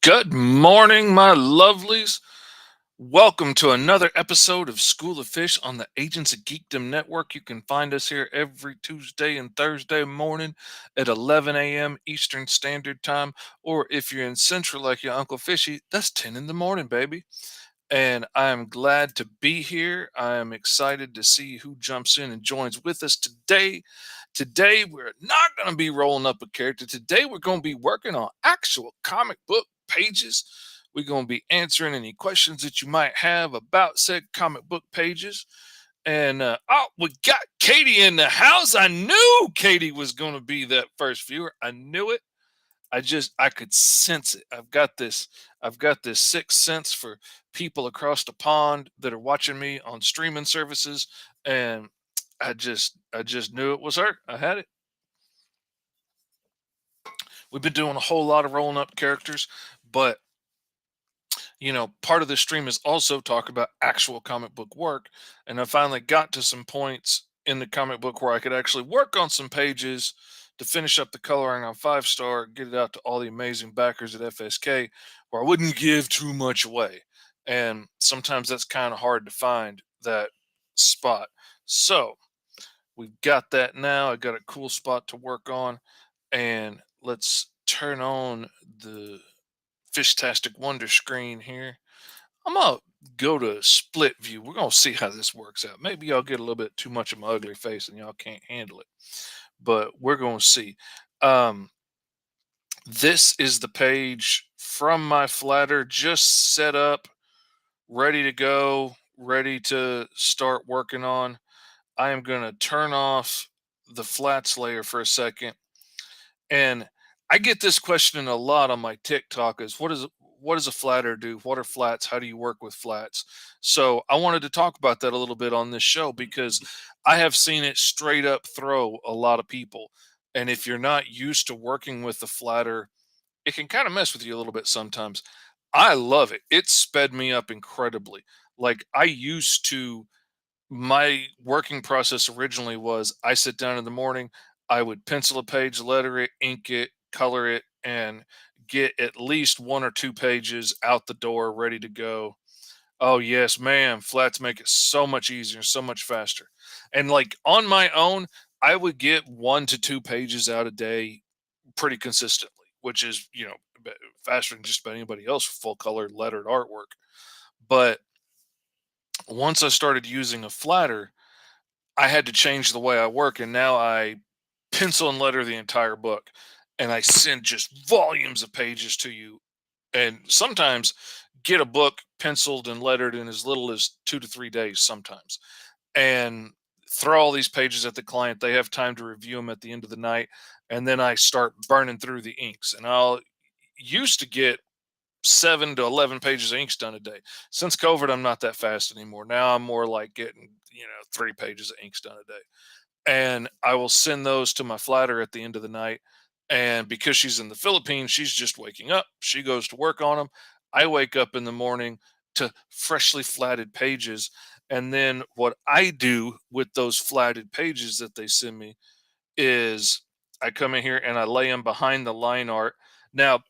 Good morning, my lovelies. Welcome to another episode of School of Fish on the Agents of Geekdom Network. You can find us here every Tuesday and Thursday morning at 11 a.m. Eastern Standard Time. Or if you're in Central like your Uncle Fishy, that's 10 in the morning, baby. And I am glad to be here. I am excited to see who jumps in and joins with us today. Today, we're not going to be rolling up a character. Today, we're going to be working on actual comic book pages. We're going to be answering any questions that you might have about said comic book pages. And oh, we got Katie in the house. I knew Katie was going to be that first viewer. I knew it. I could sense it. I've got this sixth sense for people across the pond that are watching me on streaming services, and I just knew it was her. I had it. We've been doing a whole lot of rolling up characters, but part of the stream is also talk about actual comic book work, and I finally got to some points in the comic book where I could actually work on some pages to finish up the coloring on Fivestar, get it out to all the amazing backers at FSK, where I wouldn't give too much away. And sometimes that's kind of hard to find that spot. So we've got that now. I got a cool spot to work on, and let's turn on the Fishtastic Wonder screen here. I'm gonna go to split view. We're gonna see how this works out. Maybe y'all get a little bit too much of my ugly face and y'all can't handle it, but we're gonna see. Um, this is the page from my flatter, just set up, ready to go, ready to start working on. I am gonna turn off the flats layer for a second. And I get this question a lot on my TikTok is what does a flatter do? What are flats? How do you work with flats? So I wanted to talk about that a little bit on this show because I have seen it straight up throw a lot of people. And if you're not used to working with the flatter, it can kind of mess with you a little bit sometimes. I love it. It sped me up incredibly. Like I used to my working process originally was I sit down in the morning, I would pencil a page, letter it, ink it, color it, and get at least one or two pages out the door ready to go. Oh, yes, ma'am. Flats make it so much easier, so much faster. And like on my own, I would get 1 to 2 pages out a day pretty consistently, which is, faster than just about anybody else with full color lettered artwork. But once I started using a flatter, I had to change the way I work, and now I pencil and letter the entire book, and I send just volumes of pages to you, and sometimes get a book penciled and lettered in as little as 2 to 3 days sometimes, and throw all these pages at the client. They have time to review them at the end of the night, and then I start burning through the inks, and I'll used to get 7 to 11 pages of inks done a day. Since COVID, I'm not that fast anymore. Now I'm more like getting, 3 pages of inks done a day. And I will send those to my flatter at the end of the night. And because she's in the Philippines, she's just waking up. She goes to work on them. I wake up in the morning to freshly flatted pages. And then what I do with those flatted pages that they send me is I come in here and I lay them behind the line art. Now,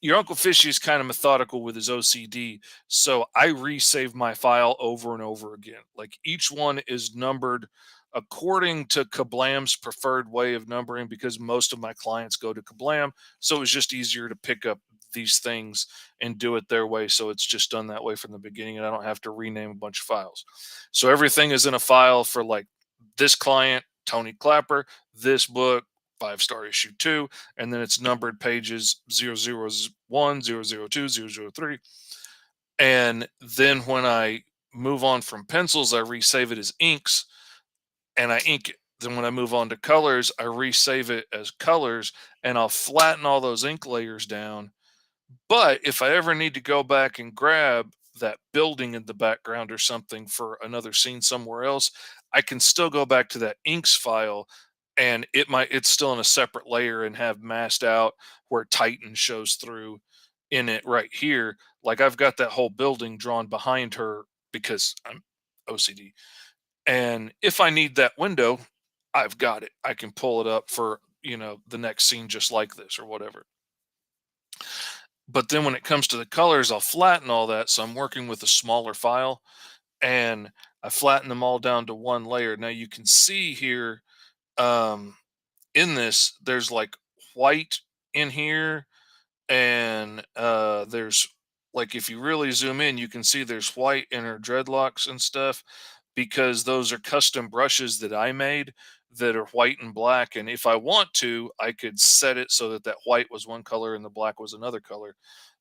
your Uncle Fishy is kind of methodical with his OCD, so I resave my file over and over again. Like each one is numbered according to Kablam's preferred way of numbering because most of my clients go to Kablam, so it's just easier to pick up these things and do it their way. So it's just done that way from the beginning, and I don't have to rename a bunch of files. So everything is in a file for like this client, Tony Clapper, this book, Fivestar issue 2, and then it's numbered pages 001, 002, 003. And then when I move on from pencils, I resave it as inks and I ink it. Then when I move on to colors, I resave it as colors and I'll flatten all those ink layers down. But if I ever need to go back and grab that building in the background or something for another scene somewhere else, I can still go back to that inks file and it's still in a separate layer and have masked out where Titan shows through in it right here. Like I've got that whole building drawn behind her because I'm OCD. And if I need that window, I've got it. I can pull it up for, the next scene just like this or whatever. But then when it comes to the colors, I'll flatten all that. So I'm working with a smaller file, and I flatten them all down to one layer. Now you can see here, um, in this, there's like white in here, and there's, like, if you really zoom in, you can see there's white in her dreadlocks and stuff, because those are custom brushes that I made that are white and black. And if I want to, I could set it so that that white was one color and the black was another color,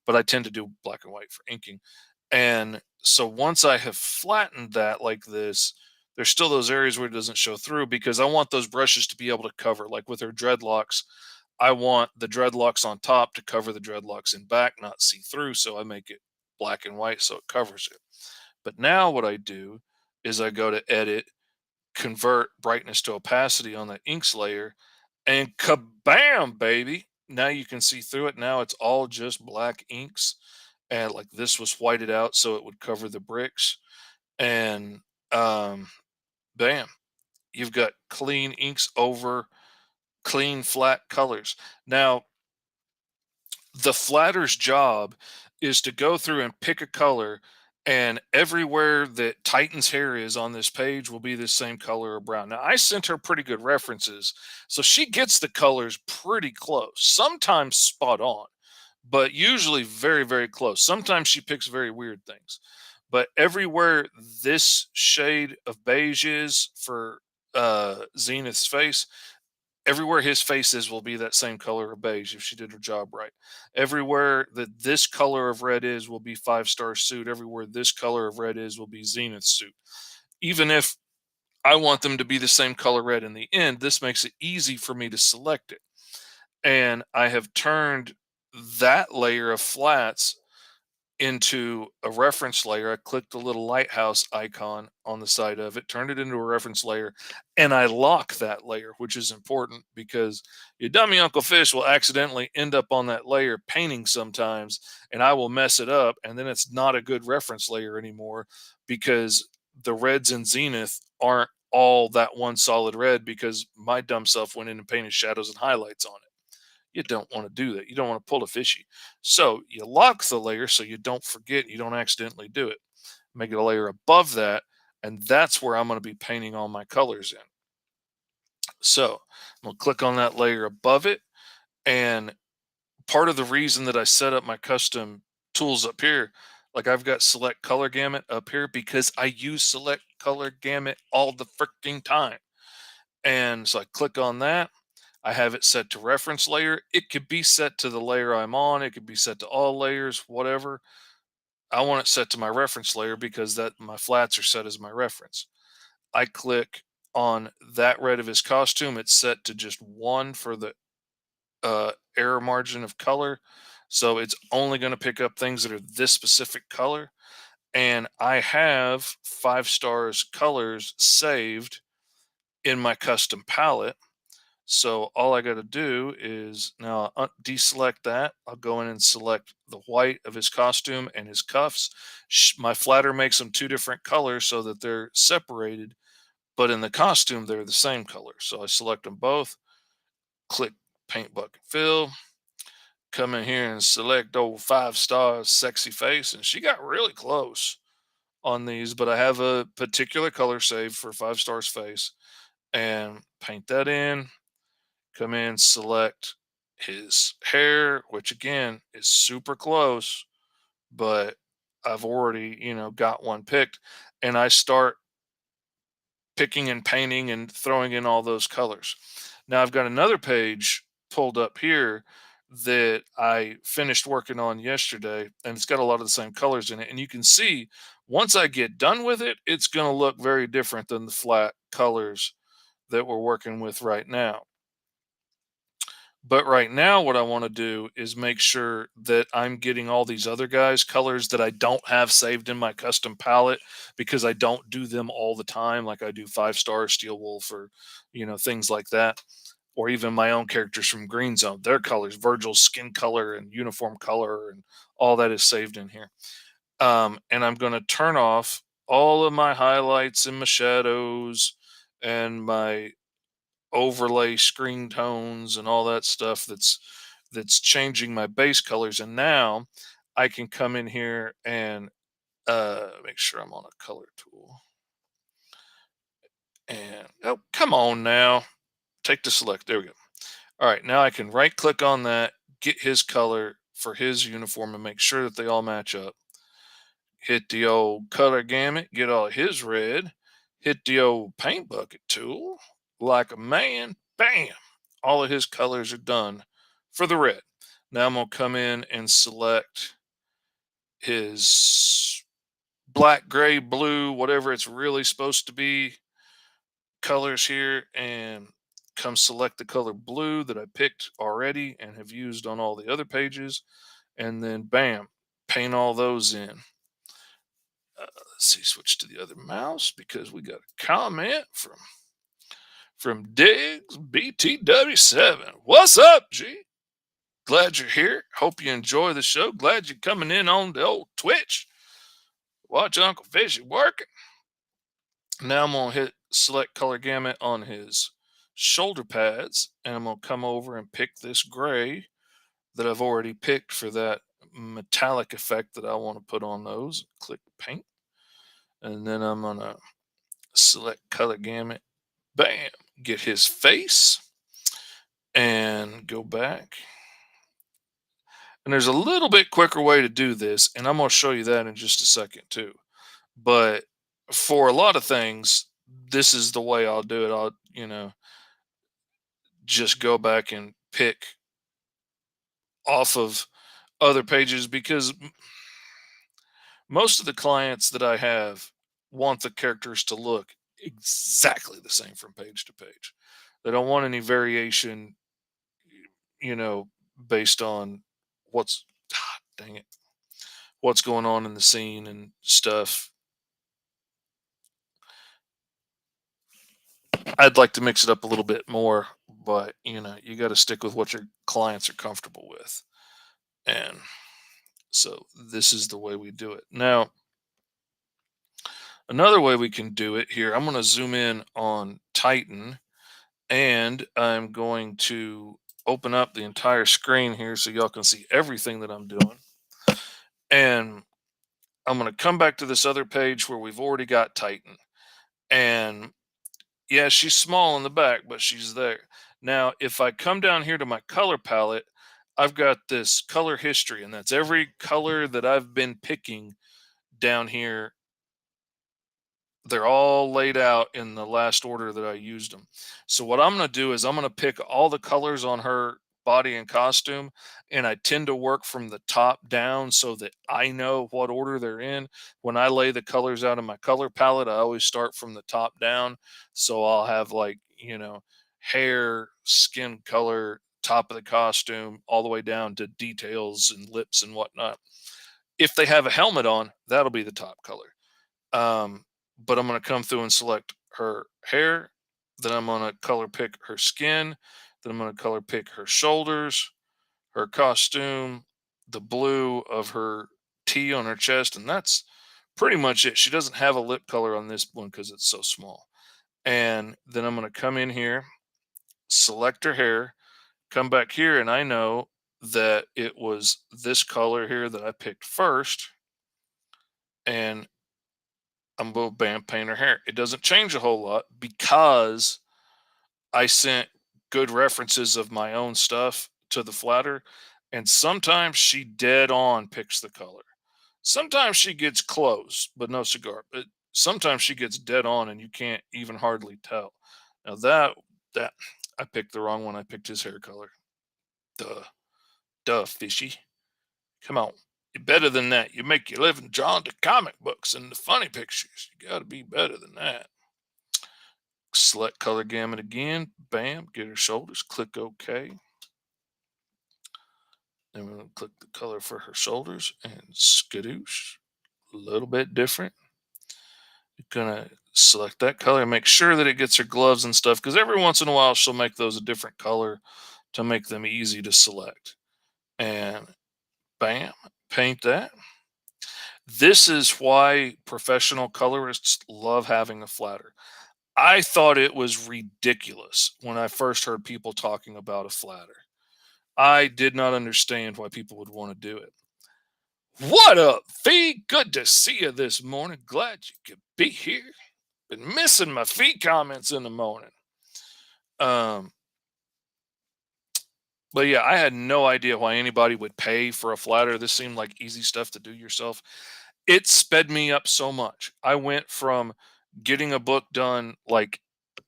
but I tend to do black and white for inking. And so once I have flattened that like this, there's still those areas where it doesn't show through, because I want those brushes to be able to cover, like with her dreadlocks. I want the dreadlocks on top to cover the dreadlocks in back, not see through. So I make it black and white so it covers it. But now what I do is I go to edit, convert brightness to opacity on that inks layer, and kabam, baby. Now you can see through it. Now it's all just black inks. And like this was whited out so it would cover the bricks. And um, bam, you've got clean inks over clean flat colors. Now, the flatter's job is to go through and pick a color, and everywhere that Titan's hair is on this page will be the same color or brown. Now, I sent her pretty good references, so she gets the colors pretty close, sometimes spot on, but usually very, very close. Sometimes she picks very weird things. But everywhere this shade of beige is for Zenith's face, everywhere his face is will be that same color of beige if she did her job right. Everywhere that this color of red is will be Five Star suit. Everywhere this color of red is will be Zenith suit. Even if I want them to be the same color red in the end, this makes it easy for me to select it. And I have turned that layer of flats into a reference layer. I clicked the little lighthouse icon on the side of it, turned it into a reference layer, and I lock that layer, which is important because your dummy Uncle Fish will accidentally end up on that layer painting sometimes, and I will mess it up, and then it's not a good reference layer anymore, because the reds in Zenith aren't all that one solid red, because my dumb self went in and painted shadows and highlights on it. You don't want to do that. You don't want to pull a fishy. So you lock the layer so you don't forget, you don't accidentally do it. Make it a layer above that, and that's where I'm going to be painting all my colors in. So I'm going to click on that layer above it. And part of the reason that I set up my custom tools up here, like I've got select color gamut up here, because I use select color gamut all the freaking time. And so I click on that. I have it set to reference layer. It could be set to the layer I'm on. It could be set to all layers, whatever. I want it set to my reference layer because that my flats are set as my reference. I click on that red of his costume. It's set to just one for the error margin of color. So it's only going to pick up things that are this specific color. And I have Five Star's colors saved in my custom palette. So all I got to do is now deselect that. I'll go in and select the white of his costume and his cuffs. My flatter makes them two different colors so that they're separated, but in the costume, they're the same color. So I select them both, click paint bucket fill, come in here and select old Five Star's sexy face. And she got really close on these, but I have a particular color saved for Five Star's face, and paint that in. Come in, select his hair, which again is super close, but I've already, got one picked. And I start picking and painting and throwing in all those colors. Now I've got another page pulled up here that I finished working on yesterday, and it's got a lot of the same colors in it. And you can see once I get done with it, it's going to look very different than the flat colors that we're working with right now. But right now, what I want to do is make sure that I'm getting all these other guys colors that I don't have saved in my custom palette, because I don't do them all the time. Like I do Five Star, Steel Wolf, or, things like that. Or even my own characters from Green Zone, their colors, Virgil's skin color and uniform color, and all that is saved in here. And I'm going to turn off all of my highlights and my shadows and my overlay screen tones and all that stuff that's that's changing my base colors. And now I can come in here and make sure I'm on a color tool. And oh, come on now. Take the select. There we go. All right, now I can right click on that, get his color for his uniform and make sure that they all match up. Hit the old color gamut, get all his red, hit the old paint bucket tool, like a man, bam, all of his colors are done for the red. Now I'm gonna come in and select his black, gray, blue, whatever it's really supposed to be colors here, and come select the color blue that I picked already and have used on all the other pages, and then bam, paint all those in. Let's see, switch to the other mouse because we got a comment from Diggs BTW7. What's up, G? Glad you're here. Hope you enjoy the show. Glad you're coming in on the old Twitch. Watch Uncle Fishy working. Now I'm gonna hit select color gamut on his shoulder pads, and I'm gonna come over and pick this gray that I've already picked for that metallic effect that I want to put on those. Click paint, and then I'm gonna select color gamut, bam, get his face, and go back. And there's a little bit quicker way to do this, and I'm gonna show you that in just a second too. But for a lot of things, this is the way I'll do it. I'll, just go back and pick off of other pages because most of the clients that I have want the characters to look exactly the same from page to page. They don't want any variation, you know, based on what's, dang it, what's going on in the scene and stuff. I'd like to mix it up a little bit more, but you got to stick with what your clients are comfortable with. And so this is the way we do it. Now, another way we can do it here, I'm going to zoom in on Titan, and I'm going to open up the entire screen here so y'all can see everything that I'm doing. And I'm going to come back to this other page where we've already got Titan. And yeah, she's small in the back, but she's there. Now, if I come down here to my color palette, I've got this color history, and that's every color that I've been picking down here. They're all laid out in the last order that I used them. So what I'm going to do is I'm going to pick all the colors on her body and costume, and I tend to work from the top down so that I know what order they're in. When I lay the colors out in my color palette, I always start from the top down. So I'll have, like, hair, skin color, top of the costume, all the way down to details and lips and whatnot. If they have a helmet on, that'll be the top color. But I'm going to come through and select her hair. Then I'm going to color pick her skin. Then I'm going to color pick her shoulders, her costume, the blue of her T on her chest. And that's pretty much it. She doesn't have a lip color on this one because it's so small. And then I'm going to come in here, select her hair, come back here, and I know that it was this color here that I picked first. And I'm going to bam, paint her hair. It doesn't change a whole lot because I sent good references of my own stuff to the flatter, and sometimes she dead on picks the color. Sometimes she gets close, but no cigar. But sometimes she gets dead on, and you can't even hardly tell. Now that I picked the wrong one. I picked his hair color. Duh, fishy. Come on. You're better than that. You make your living drawing the comic books and the funny pictures. You got to be better than that. Select color gamut again. Bam. Get her shoulders. Click OK. Then we're going to click the color for her shoulders and skadoosh. A little bit different. You're going to select that color and make sure that it gets her gloves and stuff, because every once in a while she'll make those a different color to make them easy to select. And bam, paint that. This is why professional colorists love having a flatter. I thought it was ridiculous when I first heard people talking about a flatter. I did not understand why people would want to do it. What up, Fee? Good to see you this morning. Glad you could be here. Been missing my Fee comments in the morning. Um, but yeah, I had no idea why anybody would pay for a flatter. This seemed like easy stuff to do yourself. It sped me up so much. I went from getting a book done like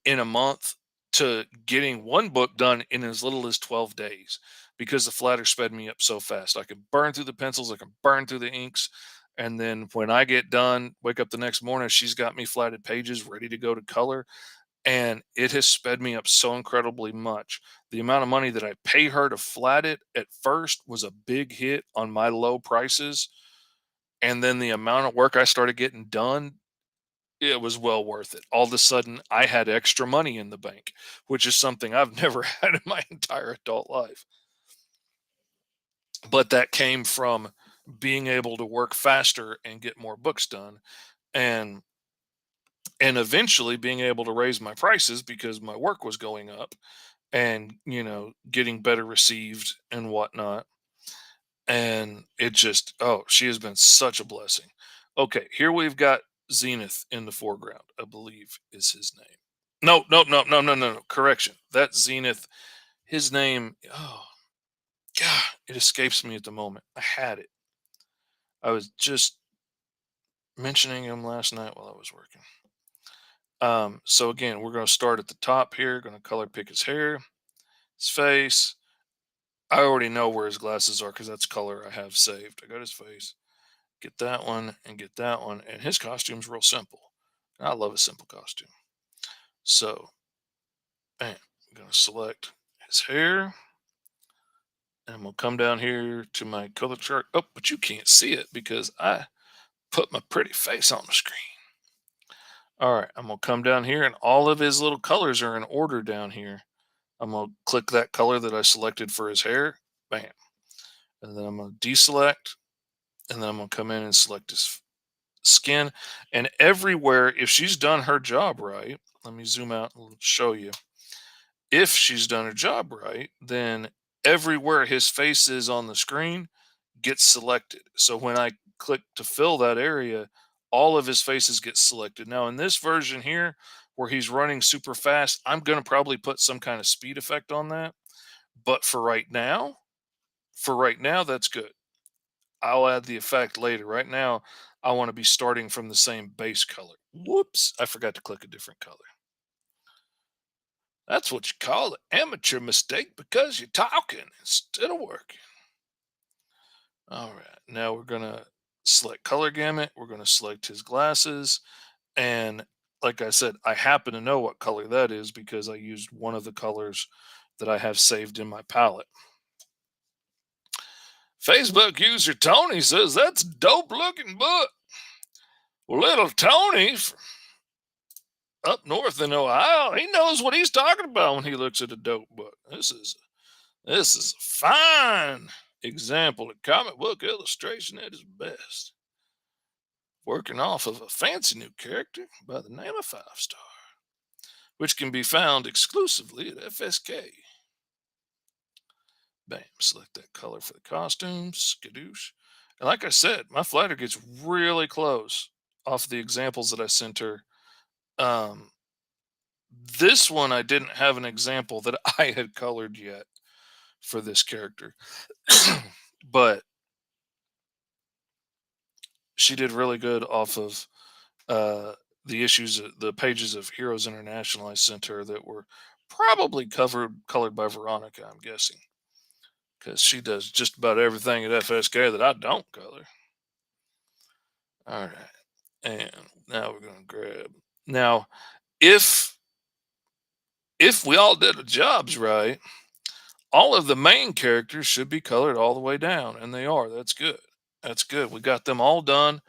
in a month to getting one book done in as little as 12 days because the flatter sped me up so fast. I can burn through the pencils, I can burn through the inks. And then when I get done, wake up the next morning, she's got me flatted pages ready to go to color. And it has sped me up so incredibly much. The amount of money that I pay her to flat it at first was a big hit on my low prices. And then the amount of work I started getting done, it was well worth it. All of a sudden, I had extra money in the bank, which is something I've never had in my entire adult life. But that came from being able to work faster and get more books done, and eventually being able to raise my prices because my work was going up and getting better received and whatnot. And it just, oh, she has been such a blessing. Okay, here we've got Zenith in the foreground, I believe is his name. No, no, no, no, no, no, no. Correction. That's Zenith. His name, oh God, it escapes me at the moment. I had it. I was just mentioning him last night while I was working. So again, we're gonna start at the top here, gonna color pick his hair, his face. I already know where his glasses are because that's color I have saved. I got his face. Get that one and get that one. And his costume's real simple. And I love a simple costume. So, bam, I'm going to select his hair. And I'm going to come down here to my color chart. Oh, but you can't see it because I put my pretty face on the screen. All right, I'm going to come down here and all of his little colors are in order down here. I'm going to click that color that I selected for his hair. Bam. And then I'm going to deselect. And then I'm going to come in and select his skin. And everywhere, if she's done her job right, let me zoom out and show you. If she's done her job right, then everywhere his face is on the screen gets selected. So when I click to fill that area, all of his faces get selected. Now in this version here, where he's running super fast, I'm going to probably put some kind of speed effect on that. But for right now, that's good. I'll add the effect later. Right now, I want to be starting from the same base color. Whoops, I forgot to click a different color. That's what you call an amateur mistake because you're talking instead of working. All right, now we're going to select color gamut. We're going to select his glasses. And like I said, I happen to know what color that is because I used one of the colors that I have saved in my palette. Facebook user Tony says that's a dope looking book. Well, little Tony up north in Ohio, he knows what he's talking about when he looks at a dope book. This is a fine example of comic book illustration at its best. Working off of a fancy new character by the name of Fivestar, which can be found exclusively at FSK. Bam, select that color for the costumes, skadoosh. And like I said, my flatter gets really close off the examples that I sent her. Um, this one, I didn't have an example that I had colored yet for this character. But she did really good off of the issues, the pages of Heroes International I sent her that were probably colored by Veronica, I'm guessing, because she does just about everything at FSK that I don't color. All right, and now we're gonna grab. Now, if we all did the jobs right, all of the main characters should be colored all the way down, and they are. That's good. That's good. We got them all done,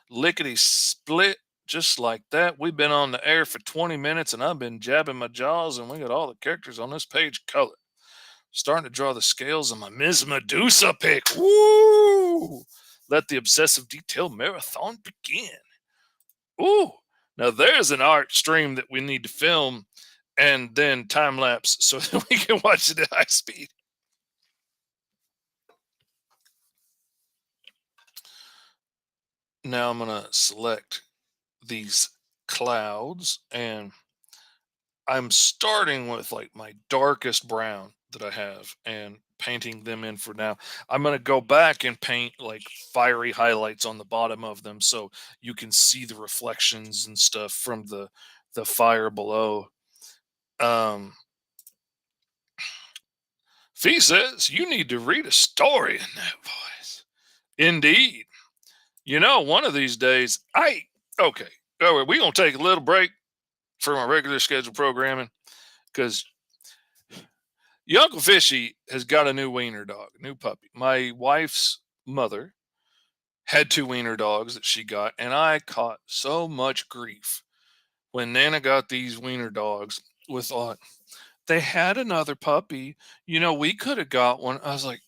lickety split, just like that. We've been on the air for 20 minutes, and I've been jabbing my jaws, and we got all the characters on this page colored. Starting to draw the scales on my Ms. Medusa pick. Woo! Let the obsessive detail marathon begin. Ooh! Now there's an art stream that we need to film and then time lapse so that we can watch it at high speed. Now I'm gonna select these clouds, and I'm starting with like my darkest brown that I have and painting them in for now. I'm going to go back and paint like fiery highlights on the bottom of them so you can see the reflections and stuff from the fire below. Um Fee says you need to read a story in that voice. Indeed. You know, one of these days, okay. All right, we're gonna take a little break from our regular scheduled programming because your Uncle Fishy has got a new wiener dog, a new puppy. My wife's mother had two wiener dogs that she got, and I caught so much grief when Nana got these wiener dogs with thought they had another puppy. You know, we could have got one. I was like,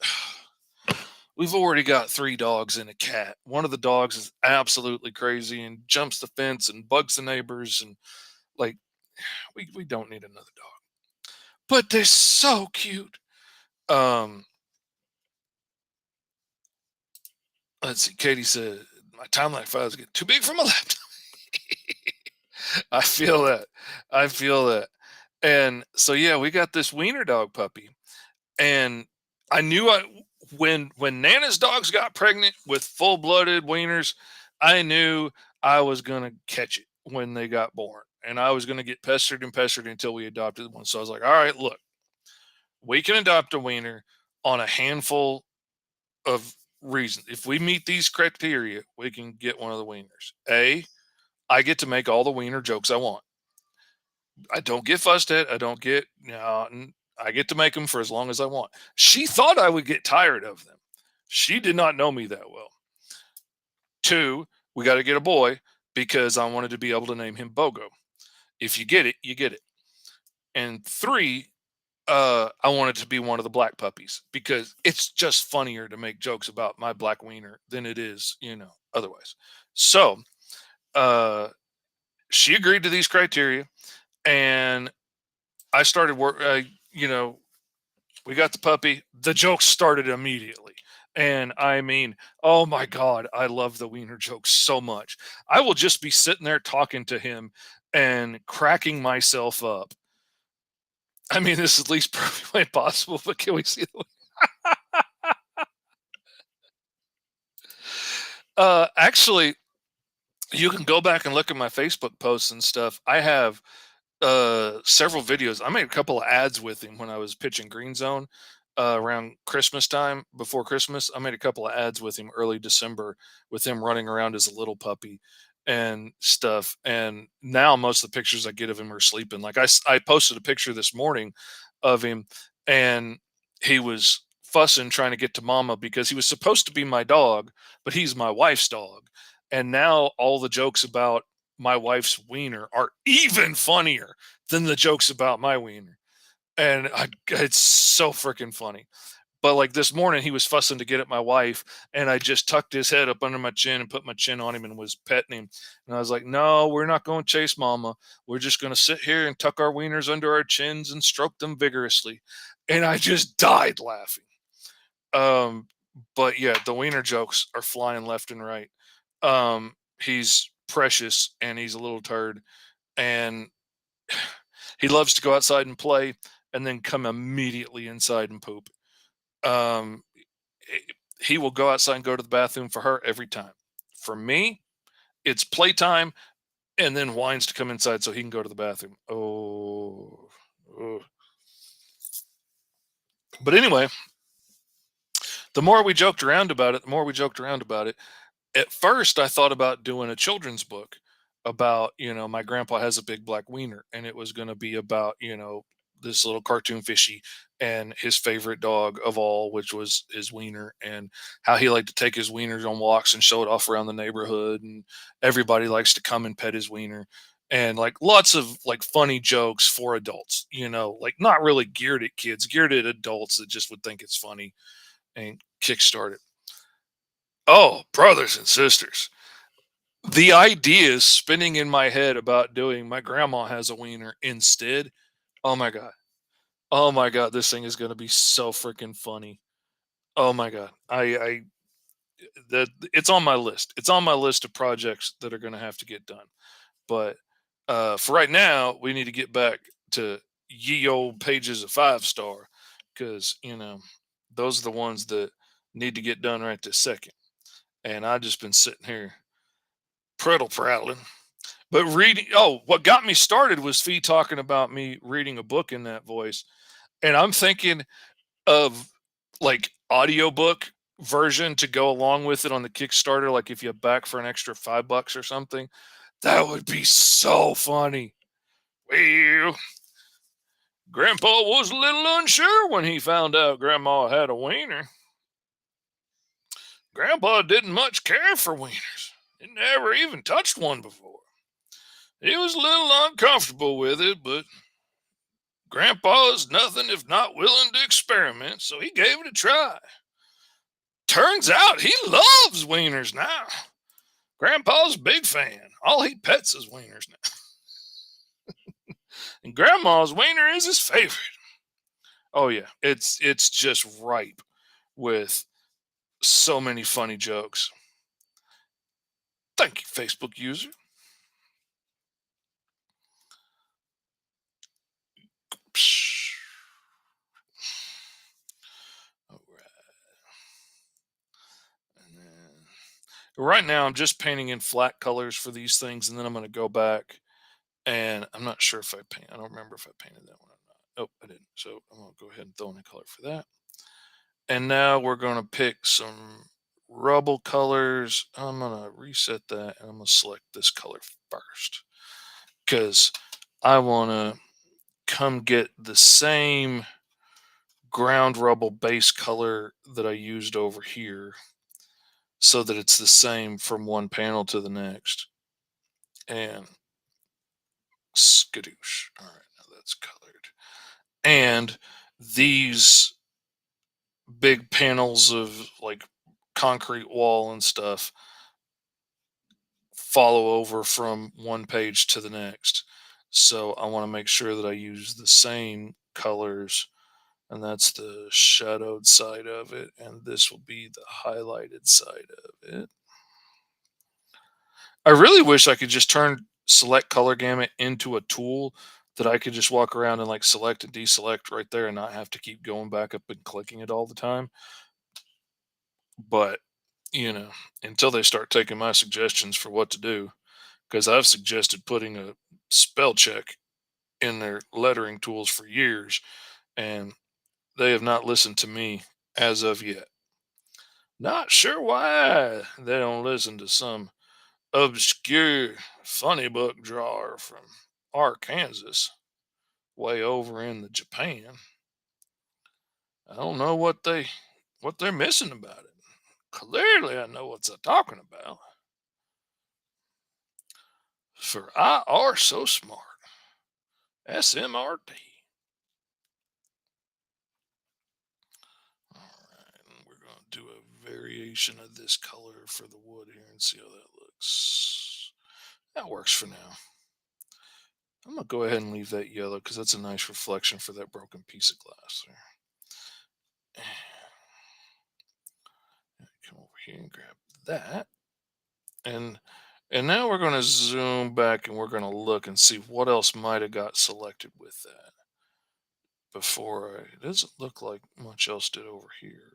we've already got three dogs and a cat. One of the dogs is absolutely crazy and jumps the fence and bugs the neighbors and like we don't need another dog. But they're so cute. Um let's see. Katie said my timeline files get too big for my laptop. I feel that. I feel that. And so yeah, we got this wiener dog puppy, and I knew I when Nana's dogs got pregnant with full blooded wieners, I knew I was gonna catch it when they got born, and I was gonna get pestered and pestered until we adopted one. So I was like, all right, look, we can adopt a wiener on a handful of reasons. If we meet these criteria, we can get one of the wieners. I get to make all the wiener jokes I want. I don't get fussed at. I don't get, I get to make them for as long as I want. She thought I would get tired of them. She did not know me that well. Two, we got to get a boy because I wanted to be able to name him Bogo. If you get it, you get it. And three, I wanted to be one of the black puppies because it's just funnier to make jokes about my black wiener than it is, otherwise. So, uh, she agreed to these criteria, and I started work. We got the puppy. The jokes started immediately. And I mean, oh my God, I love the wiener jokes so much. I will just be sitting there talking to him and cracking myself up. I mean, this is the least perfect way possible, but can we see the actually you can go back and look at my Facebook posts and stuff. I have several videos. I made a couple of ads with him when I was pitching Green Zone around Christmas time. Before Christmas, I made a couple of ads with him early December with him running around as a little puppy and stuff. And now most of the pictures I get of him are sleeping. Like I posted a picture this morning of him, and he was fussing trying to get to mama because he was supposed to be my dog, but he's my wife's dog. And now all the jokes about my wife's wiener are even funnier than the jokes about my wiener. And it's so freaking funny. But like this morning, he was fussing to get at my wife, and I just tucked his head up under my chin and put my chin on him and was petting him. And I was like, "No, we're not going to chase mama. We're just going to sit here and tuck our wieners under our chins and stroke them vigorously." And I just died laughing. Um, but yeah, the wiener jokes are flying left and right. He's precious and he's a little turd, and he loves to go outside and play and then come immediately inside and poop. Um, he will go outside and go to the bathroom for her every time. For me, it's playtime and then whines to come inside so he can go to the bathroom. Oh. But anyway, the more we joked around about it, the more we joked around about it. At first I thought about doing a children's book about, my grandpa has a big black wiener, and it was going to be about, this little cartoon fishy and his favorite dog of all, which was his wiener, and how he liked to take his wieners on walks and show it off around the neighborhood, and everybody likes to come and pet his wiener, and like lots of like funny jokes for adults, like not really geared at kids, geared at adults that just would think it's funny, and kickstart it. Oh, brothers and sisters, the ideas spinning in my head about doing my grandma has a wiener instead. Oh my god. Oh my god, this thing is going to be so freaking funny. Oh my god. I that it's on my list. It's on my list of projects that are going to have to get done. But for right now, we need to get back to ye old pages of Five Star because those are the ones that need to get done right this second. And I just been sitting here prattle prattling. But reading, oh, what got me started was Fee talking about me reading a book in that voice. And I'm thinking of like audiobook version to go along with it on the Kickstarter. Like if you back for an extra $5 or something, that would be so funny. Well, Grandpa was a little unsure when he found out Grandma had a wiener. Grandpa didn't much care for wieners. He never even touched one before. He was a little uncomfortable with it, but Grandpa's nothing if not willing to experiment, so he gave it a try. Turns out he loves wieners now. Grandpa's a big fan. All he pets is wieners now. And Grandma's wiener is his favorite. Oh yeah, it's just ripe with so many funny jokes. Thank you, Facebook user. Psh. All right. And then right now, I'm just painting in flat colors for these things, and then I'm going to go back and I'm not sure if I paint. I don't remember if I painted that one or not. Oh, I didn't. So I'm going to go ahead and throw in a color for that. And now we're going to pick some rubble colors. I'm going to reset that and I'm going to select this color first because I want to come get the same ground rubble base color that I used over here so that it's the same from one panel to the next. And skadoosh. All right, now that's colored. And these big panels of like concrete wall and stuff follow over from one page to the next. So I want to make sure that I use the same colors, and that's the shadowed side of it, and this will be the highlighted side of it. I really wish I could just turn select color gamut into a tool that I could just walk around and like select and deselect right there and not have to keep going back up and clicking it all the time. But, you know, until they start taking my suggestions for what to do, because I've suggested putting a spell check in their lettering tools for years, and they have not listened to me as of yet. Not sure why they don't listen to some obscure funny book drawer from Arkansas, way over in the Japan. I don't know what they're missing about it. Clearly, I know what they're talking about. For I are so smart. SMRT. All right, and we're going to do a variation of this color for the wood here and see how that looks. That works for now. I'm going to go ahead and leave that yellow because that's a nice reflection for that broken piece of glass there. Come over here and grab that. And now we're going to zoom back and we're going to look and see what else might have got selected with that before. It doesn't look like much else did over here.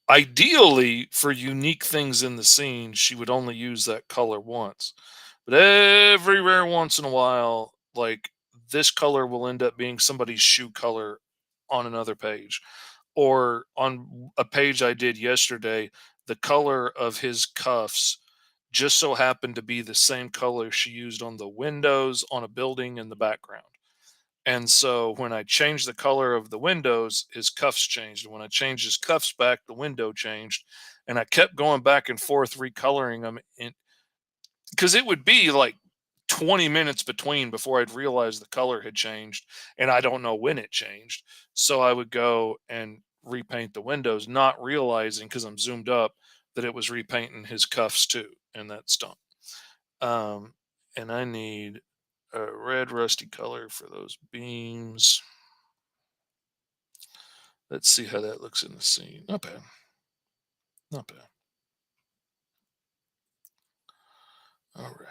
Ideally, for unique things in the scene, she would only use that color once. But every rare once in a while, like this color will end up being somebody's shoe color on another page. Or on a page I did yesterday, the color of his cuffs just so happened to be the same color she used on the windows on a building in the background. And so when I changed the color of the windows, his cuffs changed. And when I changed his cuffs back, the window changed. And I kept going back and forth recoloring them because it would be like 20 minutes between before I'd realize the color had changed. And I don't know when it changed. So I would go and repaint the windows, not realizing because I'm zoomed up that it was repainting his cuffs too. And that stunk. Um, and I need a red rusty color for those beams. Let's see how that looks in the scene. Not bad. Not bad. All right.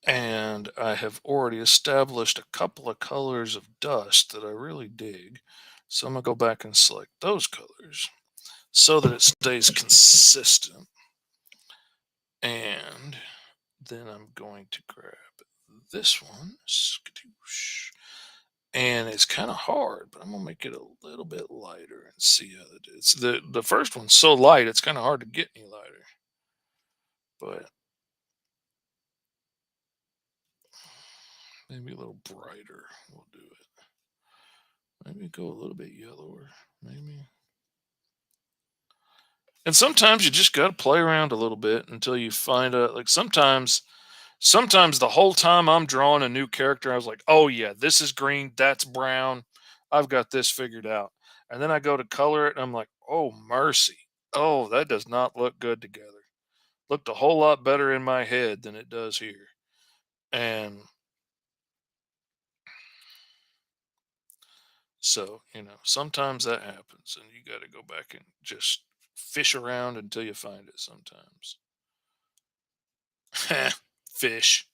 And I have already established a couple of colors of dust that I really dig. So I'm going to go back and select those colors so that it stays consistent. And then I'm going to grab this one. Skadoosh. And it's kind of hard, but I'm gonna make it a little bit lighter and see how it is. The first one's so light, it's kind of hard to get any lighter. But maybe a little brighter will do it. Maybe go a little bit yellower, maybe. And sometimes you just gotta play around a little bit until you find out. Like sometimes the whole time I'm drawing a new character, I was like, oh yeah, this is green, that's brown. I've got this figured out. And then I go to color it and I'm like, oh mercy. Oh, that does not look good together. Looked a whole lot better in my head than it does here. And so, sometimes that happens and you got to go back and just fish around until you find it sometimes. Fish.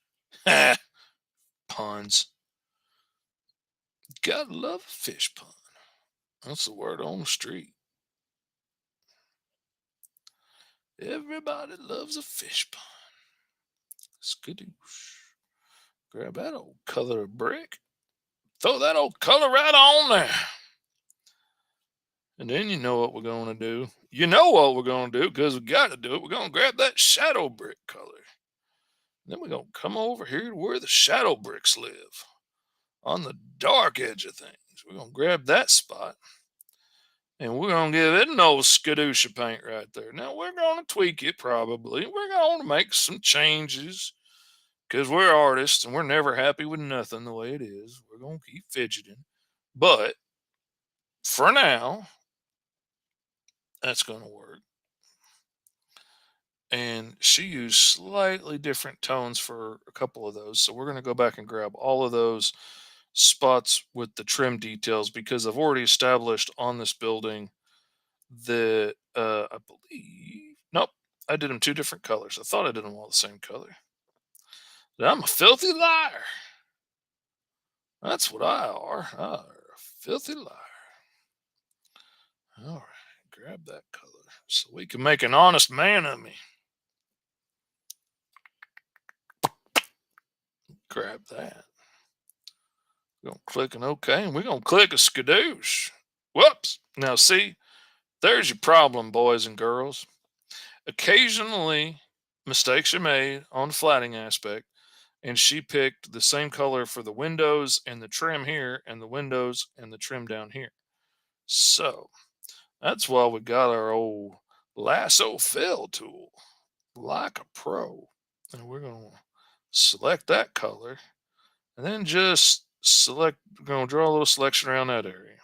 Puns. Gotta love a fish pun. That's the word on the street. Everybody loves a fish pun. Skadoosh. Grab that old color of brick. Throw that old color right on there. And then you know what we're going to do. You know what we're going to do because we got to do it. We're going to grab that shadow brick color. Then we're going to come over here to where the shadow bricks live on the dark edge of things. We're going to grab that spot and we're going to give it an old skadoosh paint right there. Now we're going to tweak it probably. We're going to make some changes because we're artists and we're never happy with nothing the way it is. We're going to keep fidgeting. But for now, that's going to work. And she used slightly different tones for a couple of those. So we're going to go back and grab all of those spots with the trim details because I've already established on this building that I believe, nope, I did them two different colors. I thought I did them all the same color. I'm a filthy liar. That's what I are. I are a filthy liar. All right, grab that color so we can make an honest man of me. Grab that. We're going to click an OK, and we're going to click a skadoosh. Whoops. Now, see, there's your problem, boys and girls. Occasionally, mistakes are made on the flatting aspect, and she picked the same color for the windows and the trim here, and the windows and the trim down here. So that's why we got our old lasso fill tool, like a pro. And we're going to select that color and then just select, we're going to draw a little selection around that area.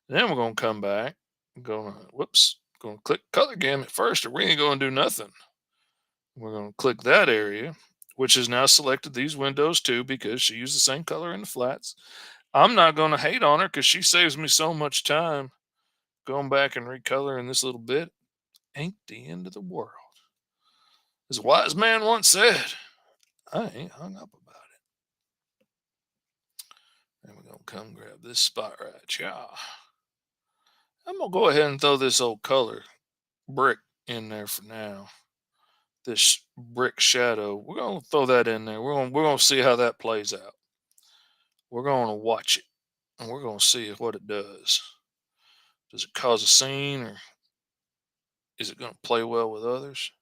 Then we're going to come back, going to, whoops, going to click color gamut first, or we ain't going to do nothing. We're going to click that area, which has now selected these windows too, because she used the same color in the flats. I'm not going to hate on her because she saves me so much time going back and recoloring this little bit. Ain't the end of the world. As a wise man once said, I ain't hung up about it. And we're going to come grab this spot right here. I'm going to go ahead and throw this old color brick in there for now. This brick shadow, we're going to throw that in there. We're going to see how that plays out. We're going to watch it and we're going to see what it does. Does it cause a scene or is it going to play well with others?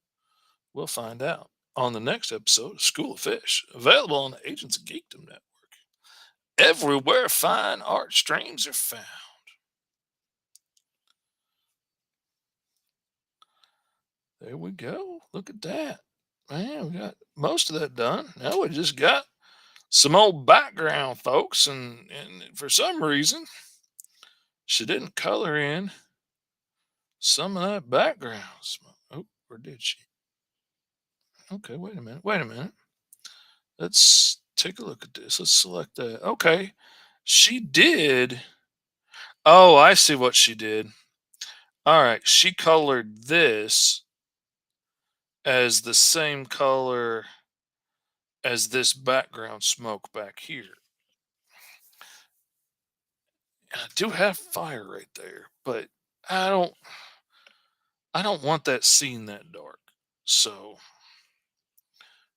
We'll find out on the next episode of School of Fish, available on the Agents of Geekdom Network. Everywhere fine art streams are found. There we go. Look at that. Man, we got most of that done. Now we just got some old background, folks, and for some reason, she didn't color in some of that background. Oh, or did she? Okay, wait a minute. Wait a minute. Let's Take a look at this. Let's select that. Okay. She did. Oh, I see what she did. All right. She colored this as the same color as this background smoke back here. And I do have fire right there, but I don't I don't want that scene that dark. So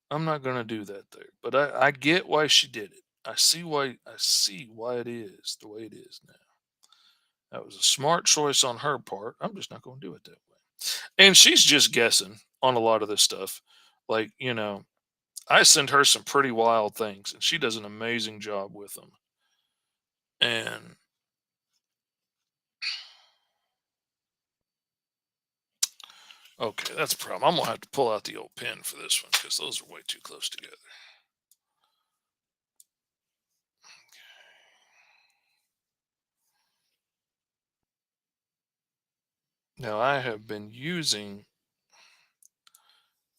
I'm not gonna do that there. But I get why she did it. I see why it is the way it is now. That was a smart choice on her part. I'm just not gonna do it that way. And she's just guessing on a lot of this stuff. Like, I send her some pretty wild things and she does an amazing job with them. And okay, that's a problem. I'm gonna have to pull out the old pen for this one because those are way too close together. Now I have been using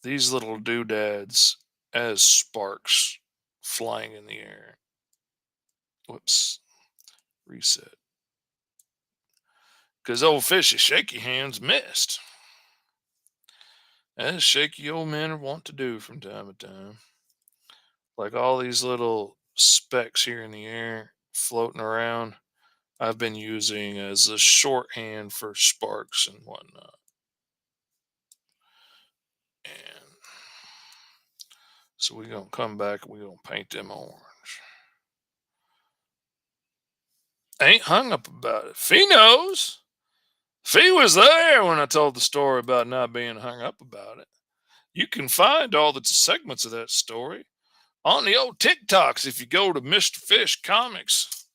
these little doodads as sparks flying in the air. Whoops, reset. Because old fishy shaky hands missed. As shaky old men want to do from time to time. Like all these little specks here in the air floating around, I've been using as a shorthand for sparks and whatnot. And so we're going to come back and we're going to paint them orange. Ain't hung up about it. Fee knows. Fee was there when I told the story about not being hung up about it. You can find all the segments of that story on the old TikToks. If you go to Mr. Fish Comics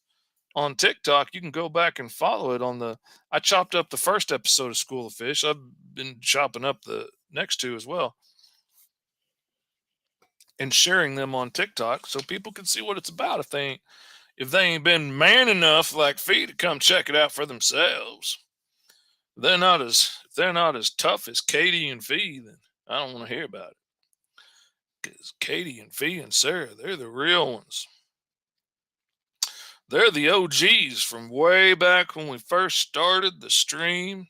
on TikTok, you can go back and follow it on the. I chopped up the first episode of School of Fish. I've been chopping up the next two as well and sharing them on TikTok so people can see what it's about if they ain't been man enough like Fee to come check it out for themselves. If they're not as tough as Katie and Fee, then I don't want to hear about it. Because Katie and Fee and Sarah, they're the real ones. They're the OGs from way back when we first started the stream,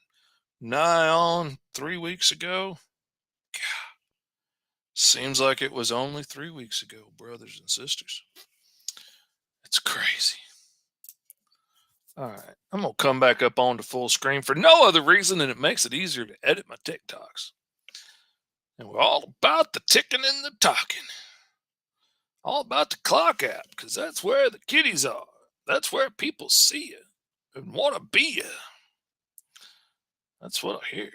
nigh on 3 weeks ago. Seems like it was only 3 weeks ago, brothers and sisters. It's crazy. All right, I'm gonna come back up onto full screen for no other reason than it makes it easier to edit my TikToks. And we're all about the ticking and the talking. All about the clock app, because that's where the kiddies are. That's where people see you and want to be you. That's what I hear.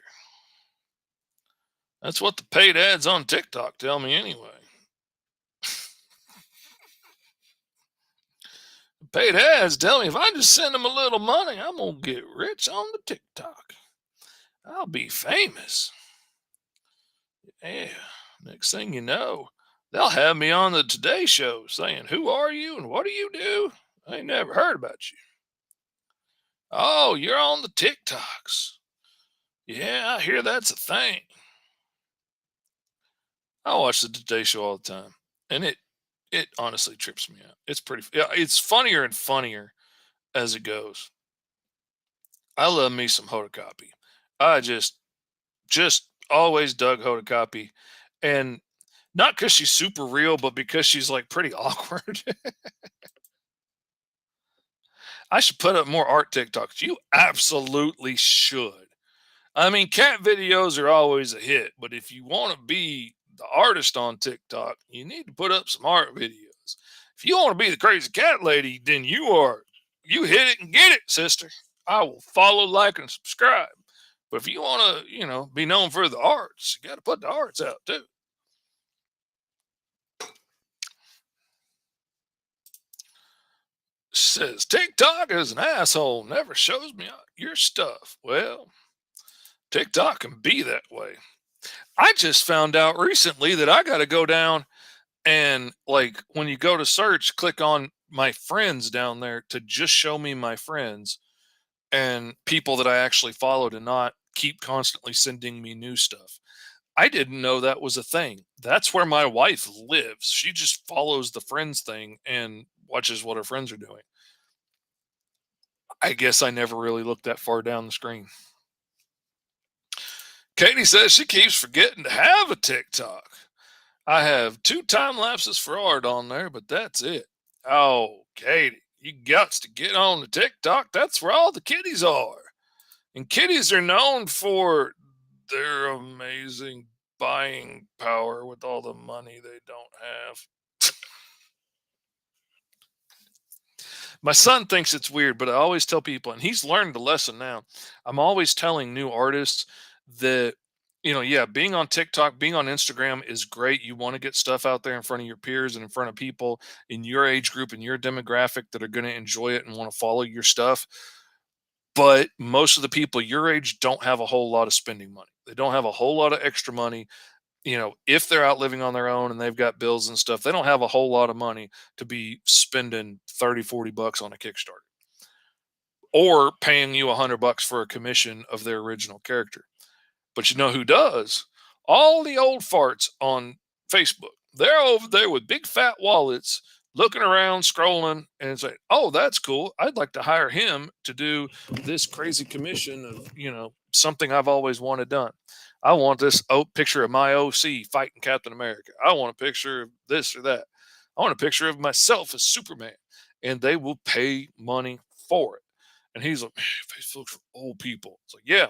That's what the paid ads on TikTok tell me anyway. Paid ads tell me if I just send them a little money, I'm going to get rich on the TikTok. I'll be famous. Yeah. Next thing you know, they'll have me on the Today Show saying, "Who are you and what do you do? I ain't never heard about you." "Oh, you're on the TikToks." "Yeah, I hear that's a thing." I watch the Today Show all the time, and it honestly trips me out. It's pretty. Yeah, it's funnier and funnier as it goes. I love me some Hoda Kotb. I just always dug Hoda Kotb, and not because she's super real, but because she's like pretty awkward. I should put up more art TikToks. You absolutely should. I mean, cat videos are always a hit, but if you want to be the artist on TikTok, you need to put up some art videos. If you want to be the crazy cat lady, then you hit it and get it, sister. I will follow, like, and subscribe. But if you want to, be known for the arts, you got to put the arts out too. Says TikTok is an asshole, never shows me your stuff. Well, TikTok can be that way. I just found out recently that I got to go down and, like, when you go to search, click on my friends down there to just show me my friends and people that I actually follow to not keep constantly sending me new stuff. I didn't know that was a thing. That's where my wife lives. She just follows the friends thing and watches what her friends are doing. I guess I never really looked that far down the screen. Katie says she keeps forgetting to have a TikTok. I have two time lapses for art on there, but that's it. Oh, Katie, you got to get on the TikTok. That's where all the kitties are. And kitties are known for their amazing buying power with all the money they don't have. My son thinks it's weird, but I always tell people, and he's learned the lesson now. I'm always telling new artists that, yeah, being on TikTok, being on Instagram is great. You want to get stuff out there in front of your peers and in front of people in your age group and your demographic that are going to enjoy it and want to follow your stuff. But most of the people your age don't have a whole lot of spending money. They don't have a whole lot of extra money. If they're out living on their own and they've got bills and stuff, they don't have a whole lot of money to be spending 30, 40 bucks on a Kickstarter or paying you $100 for a commission of their original character. But you know who does? All the old farts on Facebook. They're over there with big fat wallets looking around, scrolling, and say, oh, that's cool. I'd like to hire him to do this crazy commission of, something I've always wanted done. I want this picture of my OC fighting Captain America. I want a picture of this or that. I want a picture of myself as Superman. And they will pay money for it. And he's like, man, Facebook's for old people. It's like, yeah,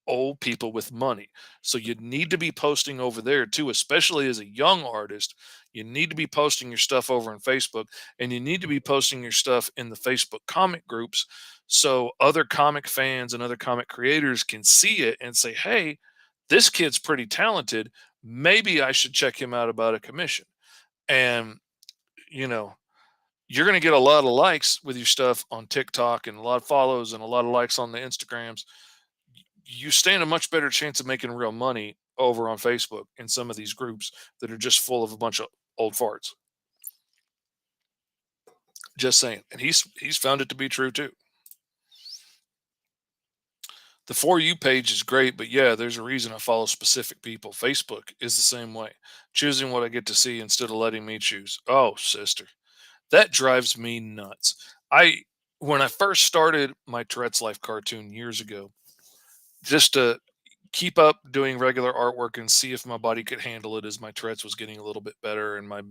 old people with money. So you need to be posting over there too, especially as a young artist. You need to be posting your stuff over on Facebook and you need to be posting your stuff in the Facebook comic groups so other comic fans and other comic creators can see it and say, hey, this kid's pretty talented. Maybe I should check him out about a commission. And, you know, you're going to get a lot of likes with your stuff on TikTok and a lot of follows and a lot of likes on the Instagrams. You stand a much better chance of making real money over on Facebook in some of these groups that are just full of a bunch of old farts. Just saying. And he's found it to be true too. The For You page is great, but yeah, there's a reason I follow specific people. Facebook is the same way. Choosing what I get to see instead of letting me choose. Oh, sister. That drives me nuts. I When I first started my Tourette's Life cartoon years ago, just to keep up doing regular artwork and see if my body could handle it as my Tourette's was getting a little bit better and my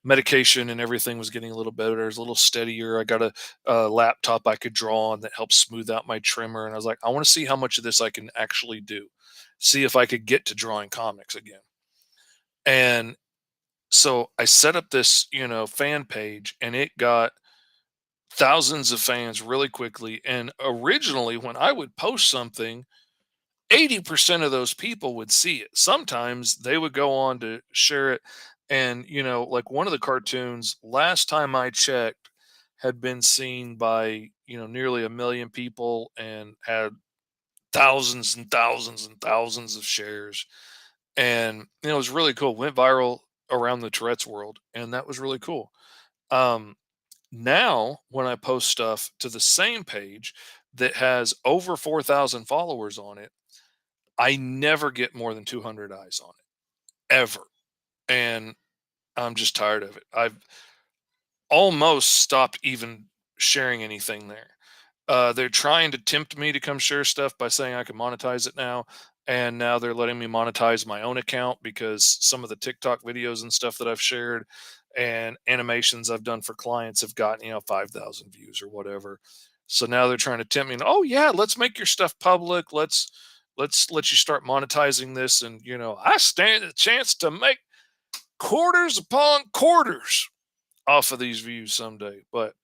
medication and everything was getting a little better. It was a little steadier. I got a laptop I could draw on that helps smooth out my trimmer. And I was like, I want to see how much of this I can actually do. See if I could get to drawing comics again. And so I set up this, fan page and it got thousands of fans really quickly. And originally, when I would post something, 80% of those people would see it. Sometimes they would go on to share it. And, like one of the cartoons, last time I checked, had been seen by, nearly 1 million people and had thousands and thousands and thousands of shares. And, it was really cool. Went viral around the Tourette's world. And that was really cool. Um, Now, when I post stuff to the same page that has over 4,000 followers on it, I never get more than 200 eyes on it ever. And I'm just tired of it. I've almost stopped even sharing anything there. They're trying to tempt me to come share stuff by saying I can monetize it now. And now they're letting me monetize my own account because some of the TikTok videos and stuff that I've shared and animations I've done for clients have gotten, 5,000 views or whatever. So now they're trying to tempt me. Oh yeah, let's make your stuff public. Let's let you start monetizing this. And I stand a chance to make quarters upon quarters off of these views someday. But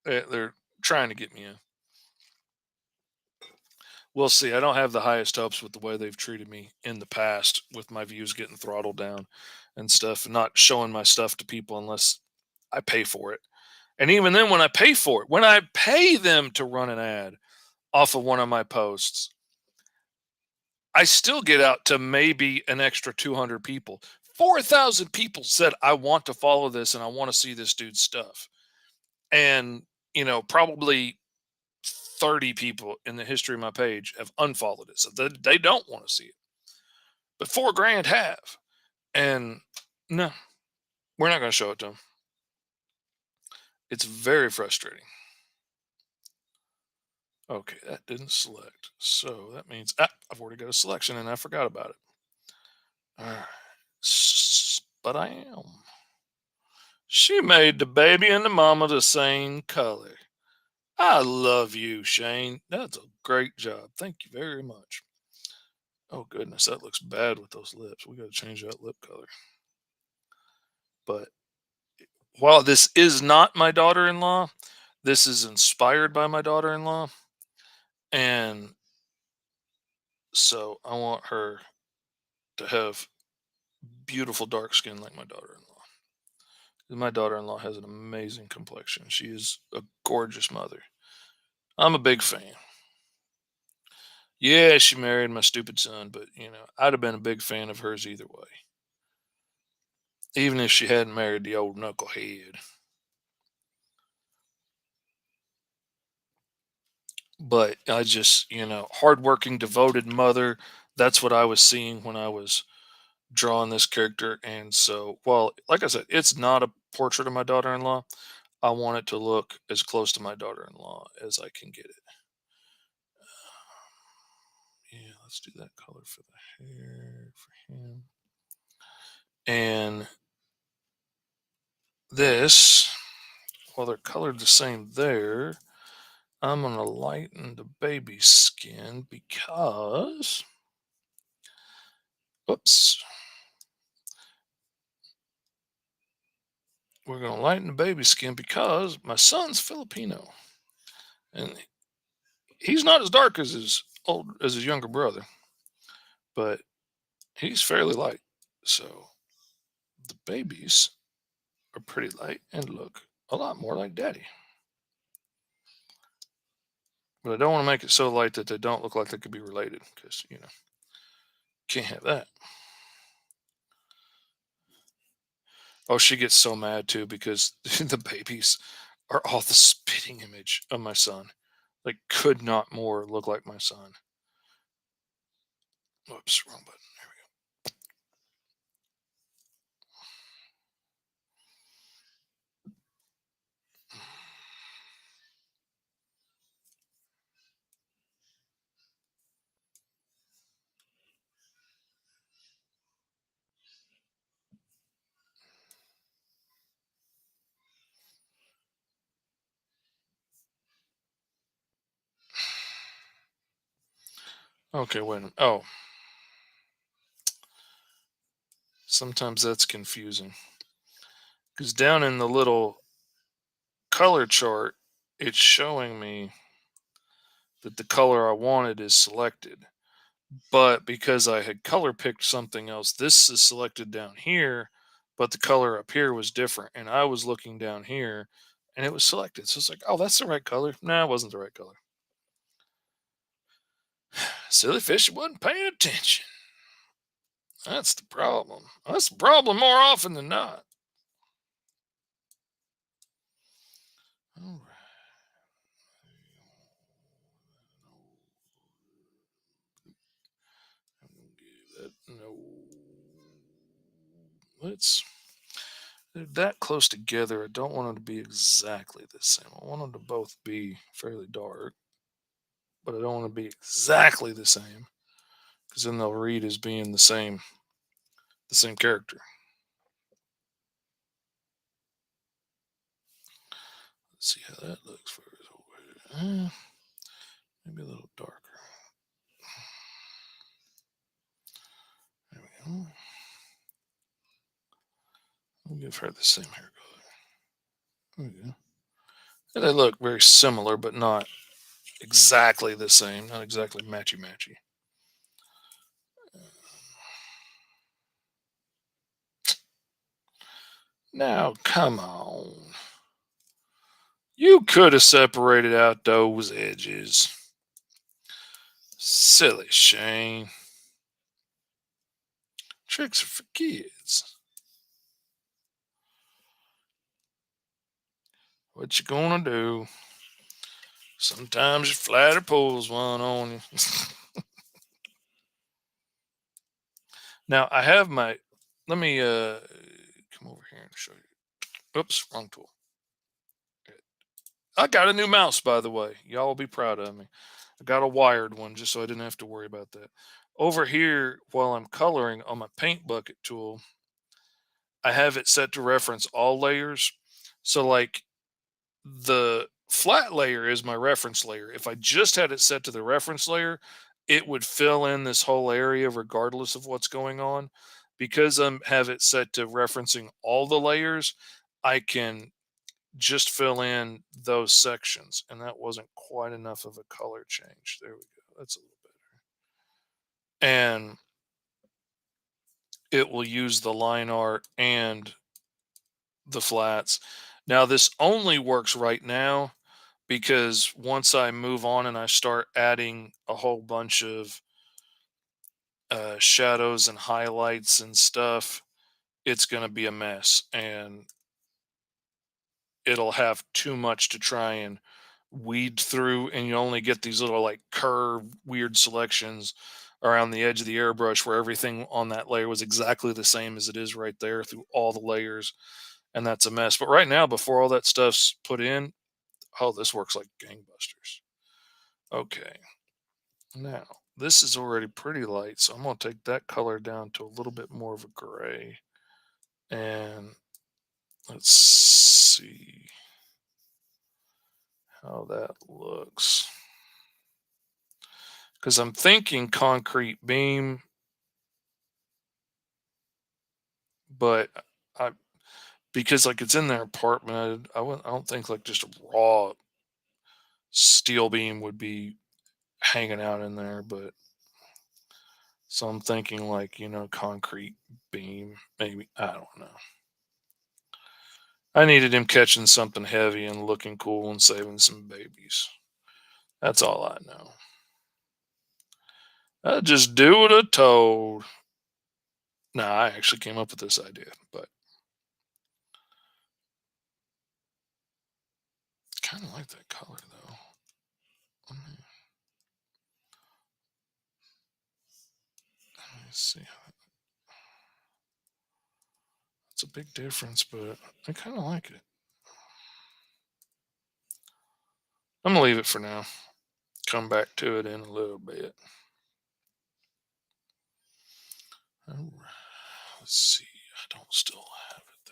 they're trying to get me in. We'll see. I don't have the highest hopes with the way they've treated me in the past with my views getting throttled down and stuff and not showing my stuff to people unless I pay for it. And even then, when I pay for it, when I pay them to run an ad off of one of my posts, I still get out to maybe an extra 200 people. 4,000 people said, I want to follow this and I want to see this dude's stuff. And, probably 30 people in the history of my page have unfollowed it. So they don't want to see it. but 4 grand have. And no, we're not going to show it to them. It's very frustrating. Okay, that didn't select. So that means I've already got a selection and I forgot about it. All right. But I am. She made the baby and the mama the same color. I love you, Shane. That's a great job. Thank you very much. Oh, goodness, that looks bad with those lips. We got to change that lip color. But while this is not my daughter in law, this is inspired by my daughter in law. And so I want her to have beautiful dark skin like my daughter in law. My daughter in law has an amazing complexion. She is a gorgeous mother. I'm a big fan. Yeah, she married my stupid son, but I'd have been a big fan of hers either way. Even if she hadn't married the old knucklehead. But I just, hardworking, devoted mother. That's what I was seeing when I was drawing this character. And so, well, like I said, it's not a portrait of my daughter in law. I want it to look as close to my daughter in law as I can get it. Yeah, let's do that color for the hair for him. And this, while they're colored the same there, I'm going to lighten the baby's skin because, oops, we're going to lighten the baby's skin because my son's Filipino. And he's not as dark as his younger brother, but he's fairly light. So the babies are pretty light and look a lot more like daddy. But I don't want to make it so light that they don't look like they could be related because, can't have that. Oh, she gets so mad too because the babies are all the spitting image of my son. Like, could not more look like my son. Whoops, wrong button. There we go. Okay, wait a minute. Oh, sometimes that's confusing. Because down in the little color chart, it's showing me that the color I wanted is selected. But because I had color picked something else, this is selected down here, but the color up here was different. And I was looking down here and it was selected. So it's like, oh, that's the right color. No, it wasn't the right color. Silly fish wasn't paying attention. That's the problem. That's the problem more often than not. All right. I'm gonna give that no. Let's. They're that close together. I don't want them to be exactly the same. I want them to both be fairly dark, but I don't want to be exactly the same because then they'll read as being the same character. Let's see how that looks for us over here. Maybe a little darker. There we go. We'll give her the same hair color. There we go. And they look very similar, but not exactly the same. Not exactly matchy matchy. Now, come on. You could have separated out those edges. Silly Shane. Tricks are for kids. What you gonna do? Sometimes your flatter pulls one on you. Now I have my. Let me come over here and show you. Oops, wrong tool. I got a new mouse, by the way. Y'all will be proud of me. I got a wired one just so I didn't have to worry about that. Over here, while I'm coloring on my paint bucket tool, I have it set to reference all layers. So, like, the flat layer is my reference layer. If I just had it set to the reference layer, it would fill in this whole area regardless of what's going on. Because I have it set to referencing all the layers, I can just fill in those sections, and that wasn't quite enough of a color change. There we go. That's a little better. And it will use the line art and the flats. Now, this only works right now because once I move on and I start adding a whole bunch of shadows and highlights and stuff, it's going to be a mess. And it'll have too much to try and weed through, and you only get these little like curved weird selections around the edge of the airbrush where everything on that layer was exactly the same as it is right there through all the layers, and that's a mess. But right now, before all that stuff's put in, oh, this works like gangbusters. Okay, now this is already pretty light, so I'm going to take that color down to a little bit more of a gray, and let's see how that looks. Because I'm thinking concrete beam, but I because like it's in their apartment, I don't think like just a raw steel beam would be hanging out in there. But so I'm thinking like concrete beam, maybe. I don't know. I needed him catching something heavy and looking cool and saving some babies. That's all I know. I just do what I told. Nah, I actually came up with this idea, but kind of like that color though. Let me, let me see. It's a big difference, but I kind of like it. I'm gonna leave it for now. Come back to it in a little bit. All right. Let's see. I don't still have it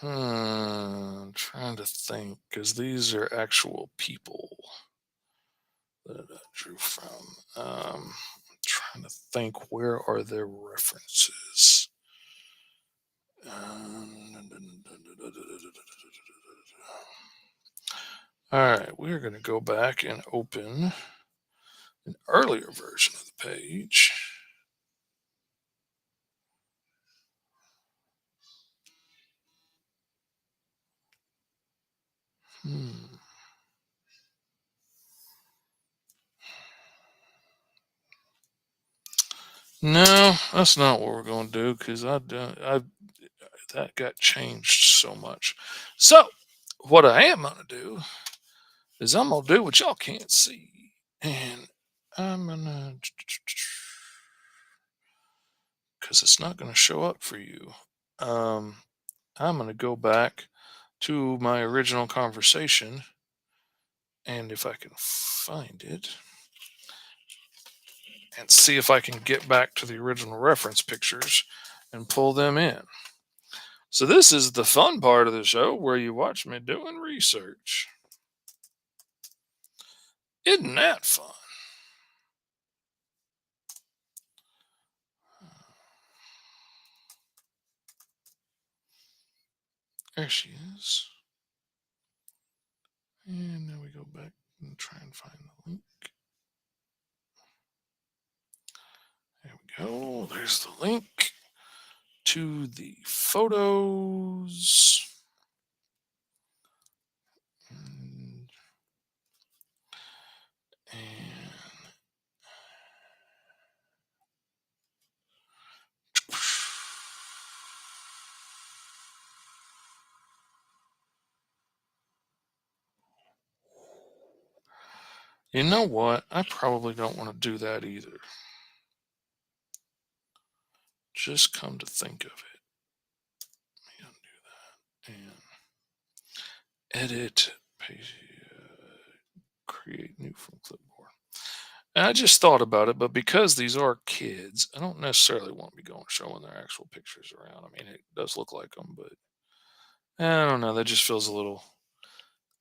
there. I'm trying to think because these are actual people that I drew from. I'm trying to think where are their references. Um, all right, we're going to go back and open an earlier version of the page. Hmm. No, that's not what we're going to do because I that got changed so much. So, what I am going to do is I'm going to do what y'all can't see, and I'm going to because it's not going to show up for you. Um, I'm going to go back to my original conversation, and if I can find it, and see if I can get back to the original reference pictures and pull them in. So, this is the fun part of the show where you watch me doing research. Isn't that fun? There she is. And now we go back and try and find the link. There we go. There's the link to the photos. And, and you know what? I probably don't want to do that either. just come to think of it, let me undo that and edit, paste, create new from clipboard. And I just thought about it, but because these are kids, I don't necessarily want to be going showing their actual pictures around. I mean, it does look like them, but I don't know. That just feels a little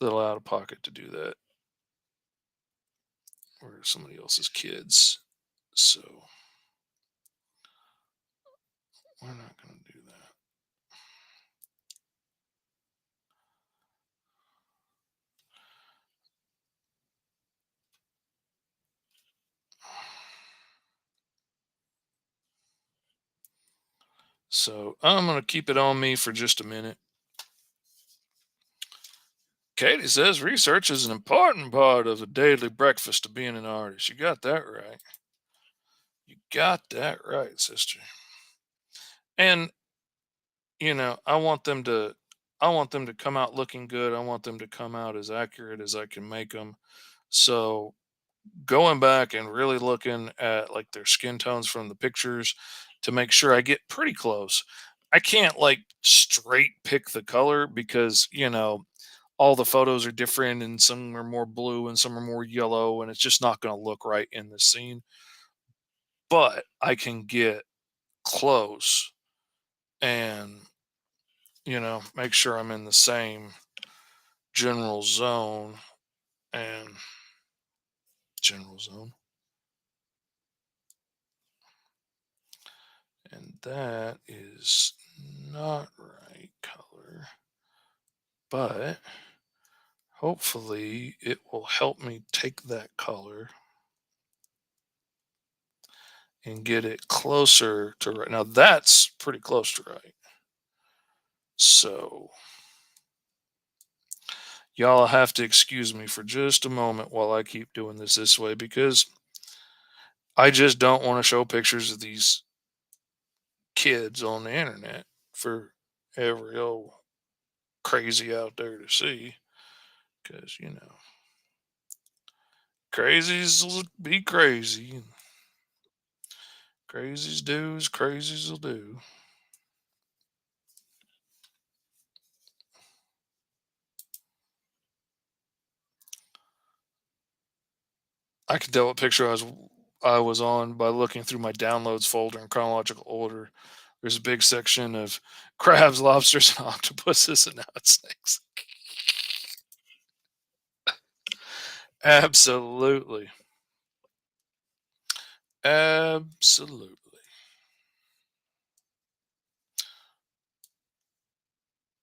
out of pocket to do that, or somebody else's kids. So we're not going to do that. So I'm going to keep it on me for just a minute. Katie says research is an important part of the daily breakfast of being an artist. You got that right. You got that right, sister. And I want them to come out looking good. I want them to come out as accurate as I can make them. So going back and really looking at like their skin tones from the pictures to make sure I get pretty close. I can't like straight pick the color because, all the photos are different and some are more blue and some are more yellow and it's just not going to look right in the scene. But I can get close and, make sure I'm in the same general zone and general zone. And that is not right color, but hopefully it will help me take that color and get it closer to right. Now that's pretty close to right. So y'all have to excuse me for just a moment while I keep doing this way because I just don't want to show pictures of these kids on the internet for every old crazy out there to see. Because, crazies will be crazy. And crazies do as crazies will do. I can tell what picture I was on by looking through my downloads folder in chronological order. There's a big section of crabs, lobsters, and octopuses, and now it's snakes. Absolutely. Absolutely.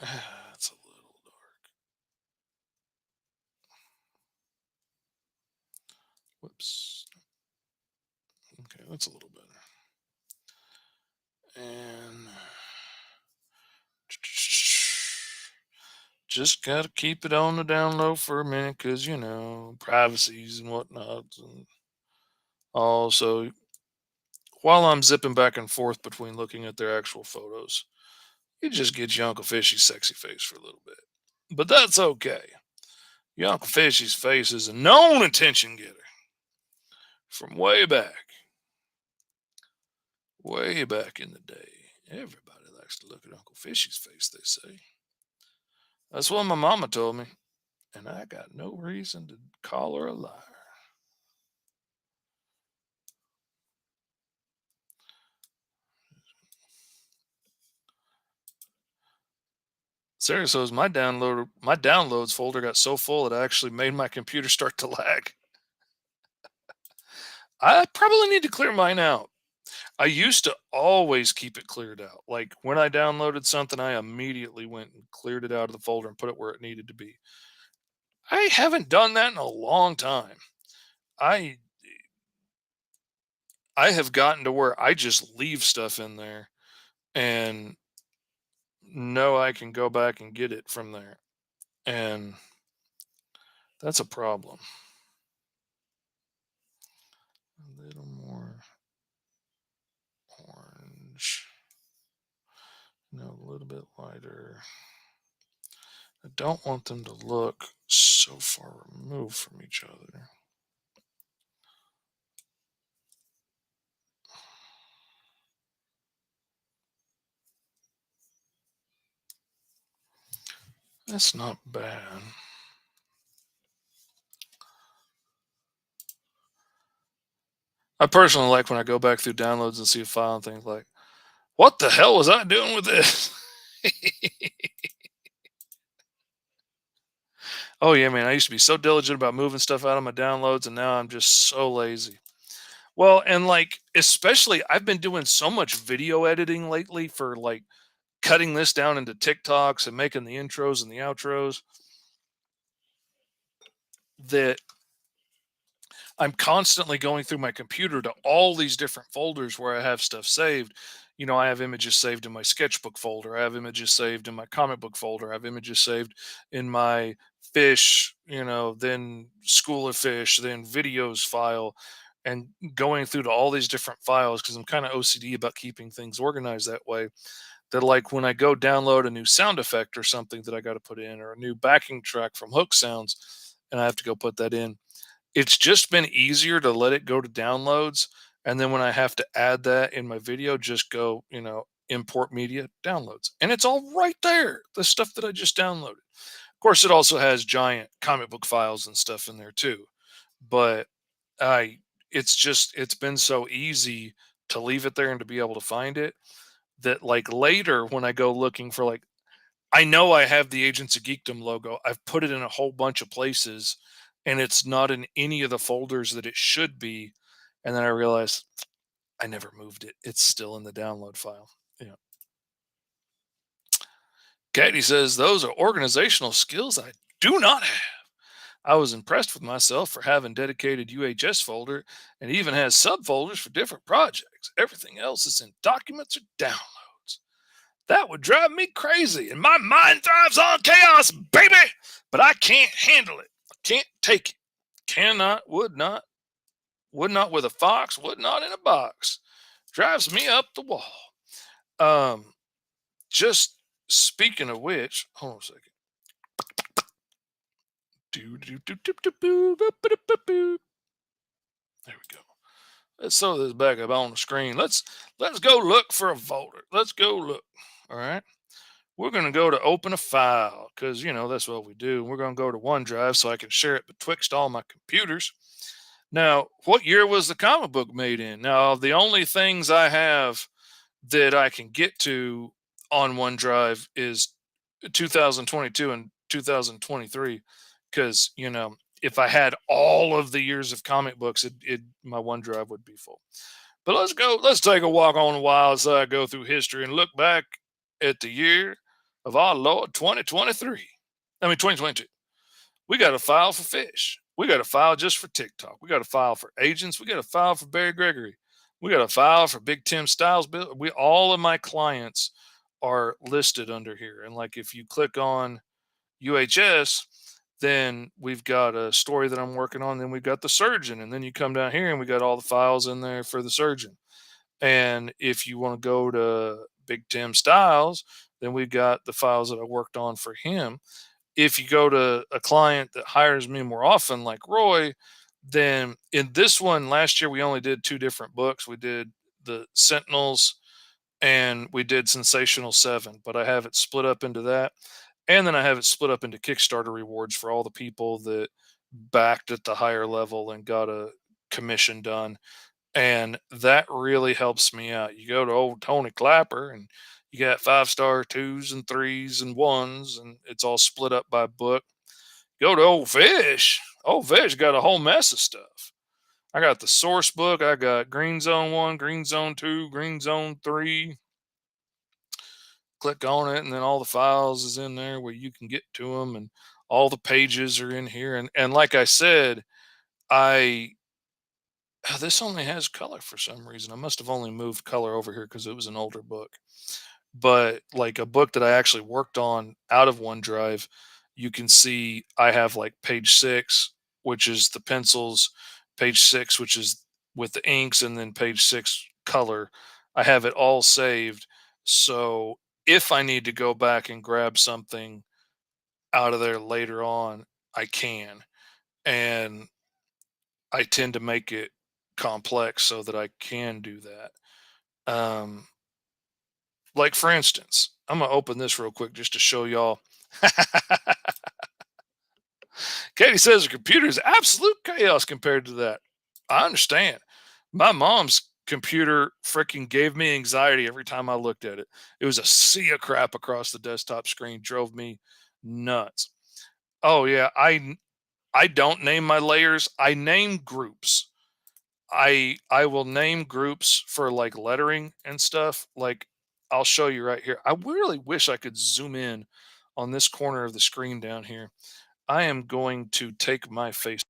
That's a little dark. Whoops. Okay, that's a little better. And just got to keep it on the down low for a minute because, privacies and whatnot. And also, while I'm zipping back and forth between looking at their actual photos, it just gets your Uncle Fishy's sexy face for a little bit. But that's okay. Your Uncle Fishy's face is a known attention getter from way back in the day. Everybody likes to look at Uncle Fishy's face, they say. That's what my mama told me, and I got no reason to call her a liar. Sarah says my downloads folder got so full it actually made my computer start to lag. I probably need to clear mine out. I used to always keep it cleared out. Like when I downloaded something, I immediately went and cleared it out of the folder and put it where it needed to be. I haven't done that in a long time. I I have gotten to where I just leave stuff in there and know I can go back and get it from there. And that's a problem. A little more orange. No, a little bit lighter. I don't want them to look so far removed from each other. That's not bad. I personally like when I go back through downloads and see a file and think like, "What the hell was I doing with this?" Oh yeah, man. I used to be so diligent about moving stuff out of my downloads, and now I'm just so lazy. Well, and like especially I've been doing so much video editing lately for like cutting this down into TikToks and making the intros and the outros that I'm constantly going through my computer to all these different folders where I have stuff saved. I have images saved in my sketchbook folder. I have images saved in my comic book folder. I have images saved in my fish, then school of fish, then videos file, and going through to all these different files because I'm kind of OCD about keeping things organized that way. That like when I go download a new sound effect or something that I got to put in, or a new backing track from Hook Sounds, and I have to go put that in, it's just been easier to let it go to downloads, and then when I have to add that in my video, just go, import media, downloads, and it's all right there, the stuff that I just downloaded. Of course, it also has giant comic book files and stuff in there too, but I it's been so easy to leave it there and to be able to find it that, like, later when I go looking for, like, I know I have the Agents of Geekdom logo. I've put it in a whole bunch of places, and it's not in any of the folders that it should be. And then I realize I never moved it. It's still in the download file. Yeah. Katie says those are organizational skills I do not have. I was impressed with myself for having dedicated UHS folder and even has subfolders for different projects. Everything else is in documents or downloads. That would drive me crazy, and my mind thrives on chaos, baby. But I can't handle it. I can't take it. Cannot, would not with a fox, would not in a box. Drives me up the wall. Um, just speaking of which, hold on a second. There we go. Let's throw this back up on the screen. Let's go look for a folder. Let's go look. All right. We're going to go to open a file because, that's what we do. We're going to go to OneDrive so I can share it betwixt all my computers. Now, what year was the comic book made in? Now, the only things I have that I can get to on OneDrive is 2022 and 2023 because, if I had all of the years of comic books, my OneDrive would be full. But let's take a walk on the wild side, go through history and look back at the year of our Lord 2023. I mean 2022. We got a file for fish. We got a file just for TikTok. We got a file for agents. We got a file for Barry Gregory. We got a file for Big Tim Styles. We all of my clients are listed under here. And like if you click on UHS, then we've got a story that I'm working on. Then we've got the surgeon. And then you come down here and we got all the files in there for the surgeon. And if you want to go to Big Tim Styles, then we've got the files that I worked on for him. If you go to a client that hires me more often, like Roy, then in this one last year, we only did two different books. We did the Sentinels and we did Sensational Seven, but I have it split up into that. And then I have it split up into Kickstarter rewards for all the people that backed at the higher level and got a commission done, and that really helps me out. You go to old Tony Clapper and you got 5 star twos and threes and ones, and it's all split up by book. Go to old Fish. Old Fish got a whole mess of stuff. I got the source book. I got Green Zone 1, Green Zone 2, Green Zone 3. Click on it, and then all the files is in there where you can get to them, and all the pages are in here. And like I said, I this only has color for some reason. I must have only moved color over here because it was an older book. But like a book that I actually worked on out of OneDrive, you can see I have like page 6, which is the pencils, page 6, which is with the inks, and then page 6 color. I have it all saved. So if I need to go back and grab something out of there later on, I can. And I tend to make it complex so that I can do that. Um, like for instance, I'm gonna open this real quick just to show y'all. Katie says her computer is absolute chaos compared to that. I understand. My mom's computer freaking gave me anxiety every time I looked at it. It was a sea of crap across the desktop screen, drove me nuts. Oh yeah, I don't name my layers. I name groups. I will name groups for like lettering and stuff. Like I'll show you right here. I really wish I could zoom in on this corner of the screen down here. I am going to take my face.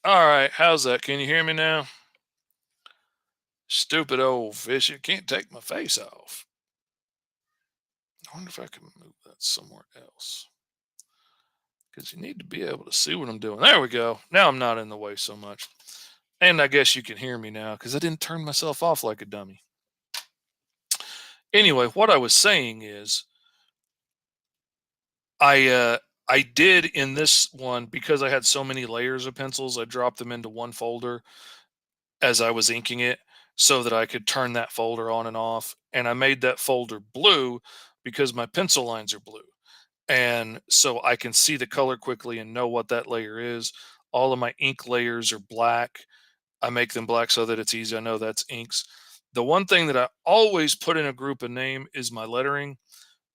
All right, how's that? Can you hear me now? Stupid old fish. You can't take my face off. I wonder if I can move that somewhere else. Because you need to be able to see what I'm doing. There we go. Now I'm not in the way so much. And I guess you can hear me now because I didn't turn myself off like a dummy. Anyway, what I was saying is I uh I did in this one because I had so many layers of pencils, I dropped them into one folder as I was inking it so that I could turn that folder on and off. And I made that folder blue because my pencil lines are blue. And so I can see the color quickly and know what that layer is. All of my ink layers are black. I make them black so that it's easy. I know that's inks. The one thing that I always put in a group of name is my lettering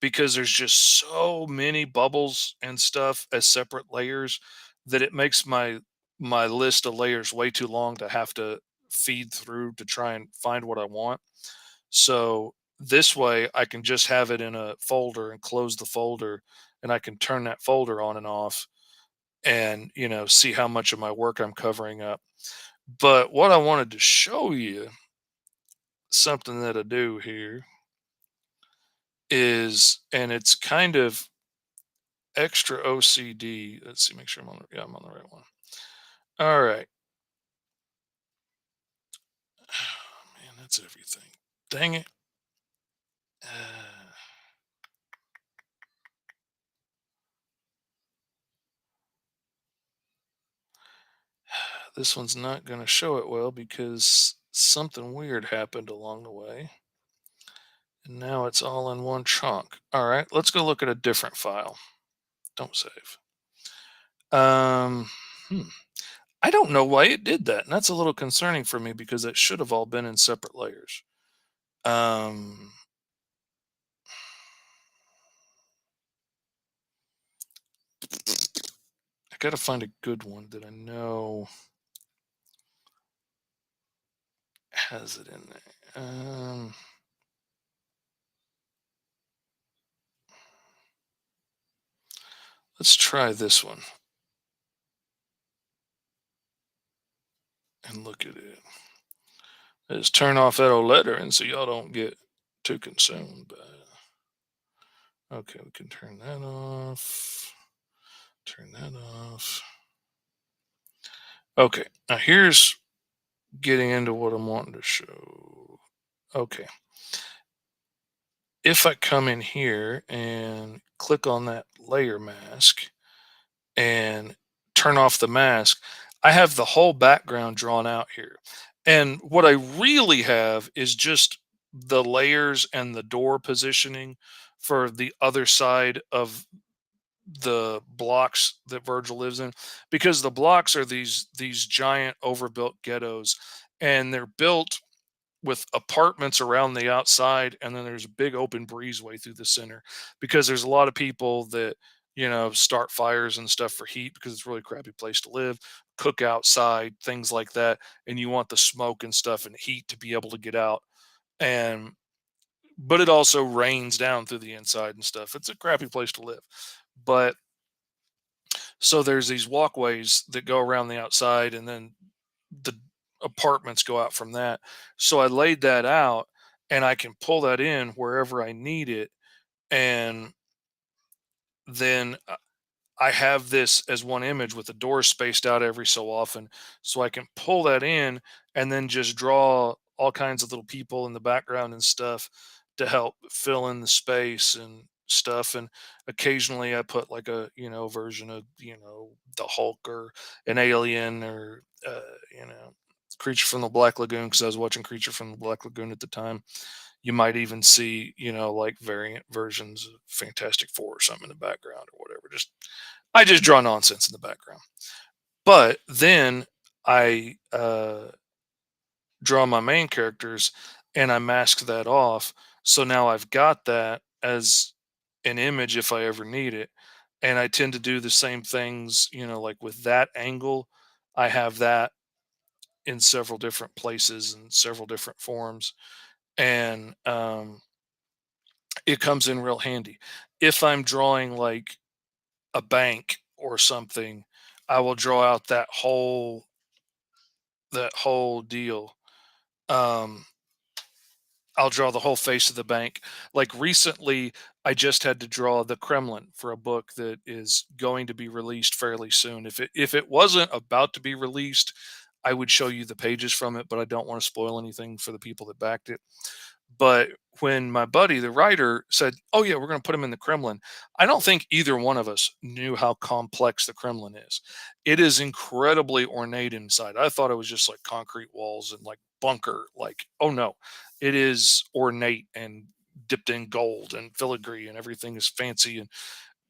because there's just so many bubbles and stuff as separate layers that it makes my list of layers way too long to have to feed through to try and find what I want. So this way I can just have it in a folder and close the folder and I can turn that folder on and off and, see how much of my work I'm covering up. But what I wanted to show you, something that I do here is, and it's kind of extra OCD. Let's see, make sure yeah, I'm on the right one. All right. Oh, man, that's everything. Dang it. Uh, this one's not going to show it well because something weird happened along the way. And now it's all in one chunk. All right, let's go look at a different file. Don't save. Um, hmm. I don't know why it did that. And that's a little concerning for me because it should have all been in separate layers. Um, I got to find a good one that I know has it in there. Let's try this one and look at it. Let's turn off that old lettering so y'all don't get too consumed by it. Okay, we can turn that off. Turn that off. Okay, now here's getting into what I'm wanting to show. Okay, if I come in here and click on that layer mask and turn off the mask, I have the whole background drawn out here. And what I really have is just the layers and the door positioning for the other side of the blocks that Virgil lives in, because the blocks are these giant overbuilt ghettos, and they're built with apartments around the outside, and then there's a big open breezeway through the center because there's a lot of people that start fires and stuff for heat because it's a really crappy place to live, cook outside, things like that. And you want the smoke and stuff and heat to be able to get out. And, but it also rains down through the inside and stuff. It's a crappy place to live. But so there's these walkways that go around the outside and then the apartments go out from that. So I laid that out and I can pull that in wherever I need it. And then I have this as one image with the doors spaced out every so often. So I can pull that in and then just draw all kinds of little people in the background and stuff to help fill in the space and stuff. And occasionally I put like a, version of, the Hulk or an alien or, Creature from the Black Lagoon, because I was watching Creature from the Black Lagoon at the time. You might even see, like variant versions of Fantastic Four or something in the background or whatever. I just draw nonsense in the background. But then I draw my main characters and I mask that off. So now I've got that as an image if I ever need it. And I tend to do the same things, like with that angle. I have that in several different places and several different forms. And it comes in real handy. If I'm drawing like a bank or something, I will draw out that whole deal. Um, I'll draw the whole face of the bank. Like recently, I just had to draw the Kremlin for a book that is going to be released fairly soon. If it wasn't about to be released, I would show you the pages from it, but I don't want to spoil anything for the people that backed it. But when my buddy, the writer, said, "Oh yeah, we're going to put him in the Kremlin," I don't think either one of us knew how complex the Kremlin is. It is incredibly ornate inside. I thought it was just like concrete walls and like bunker. Like, oh no, it is ornate and dipped in gold and filigree, and everything is fancy and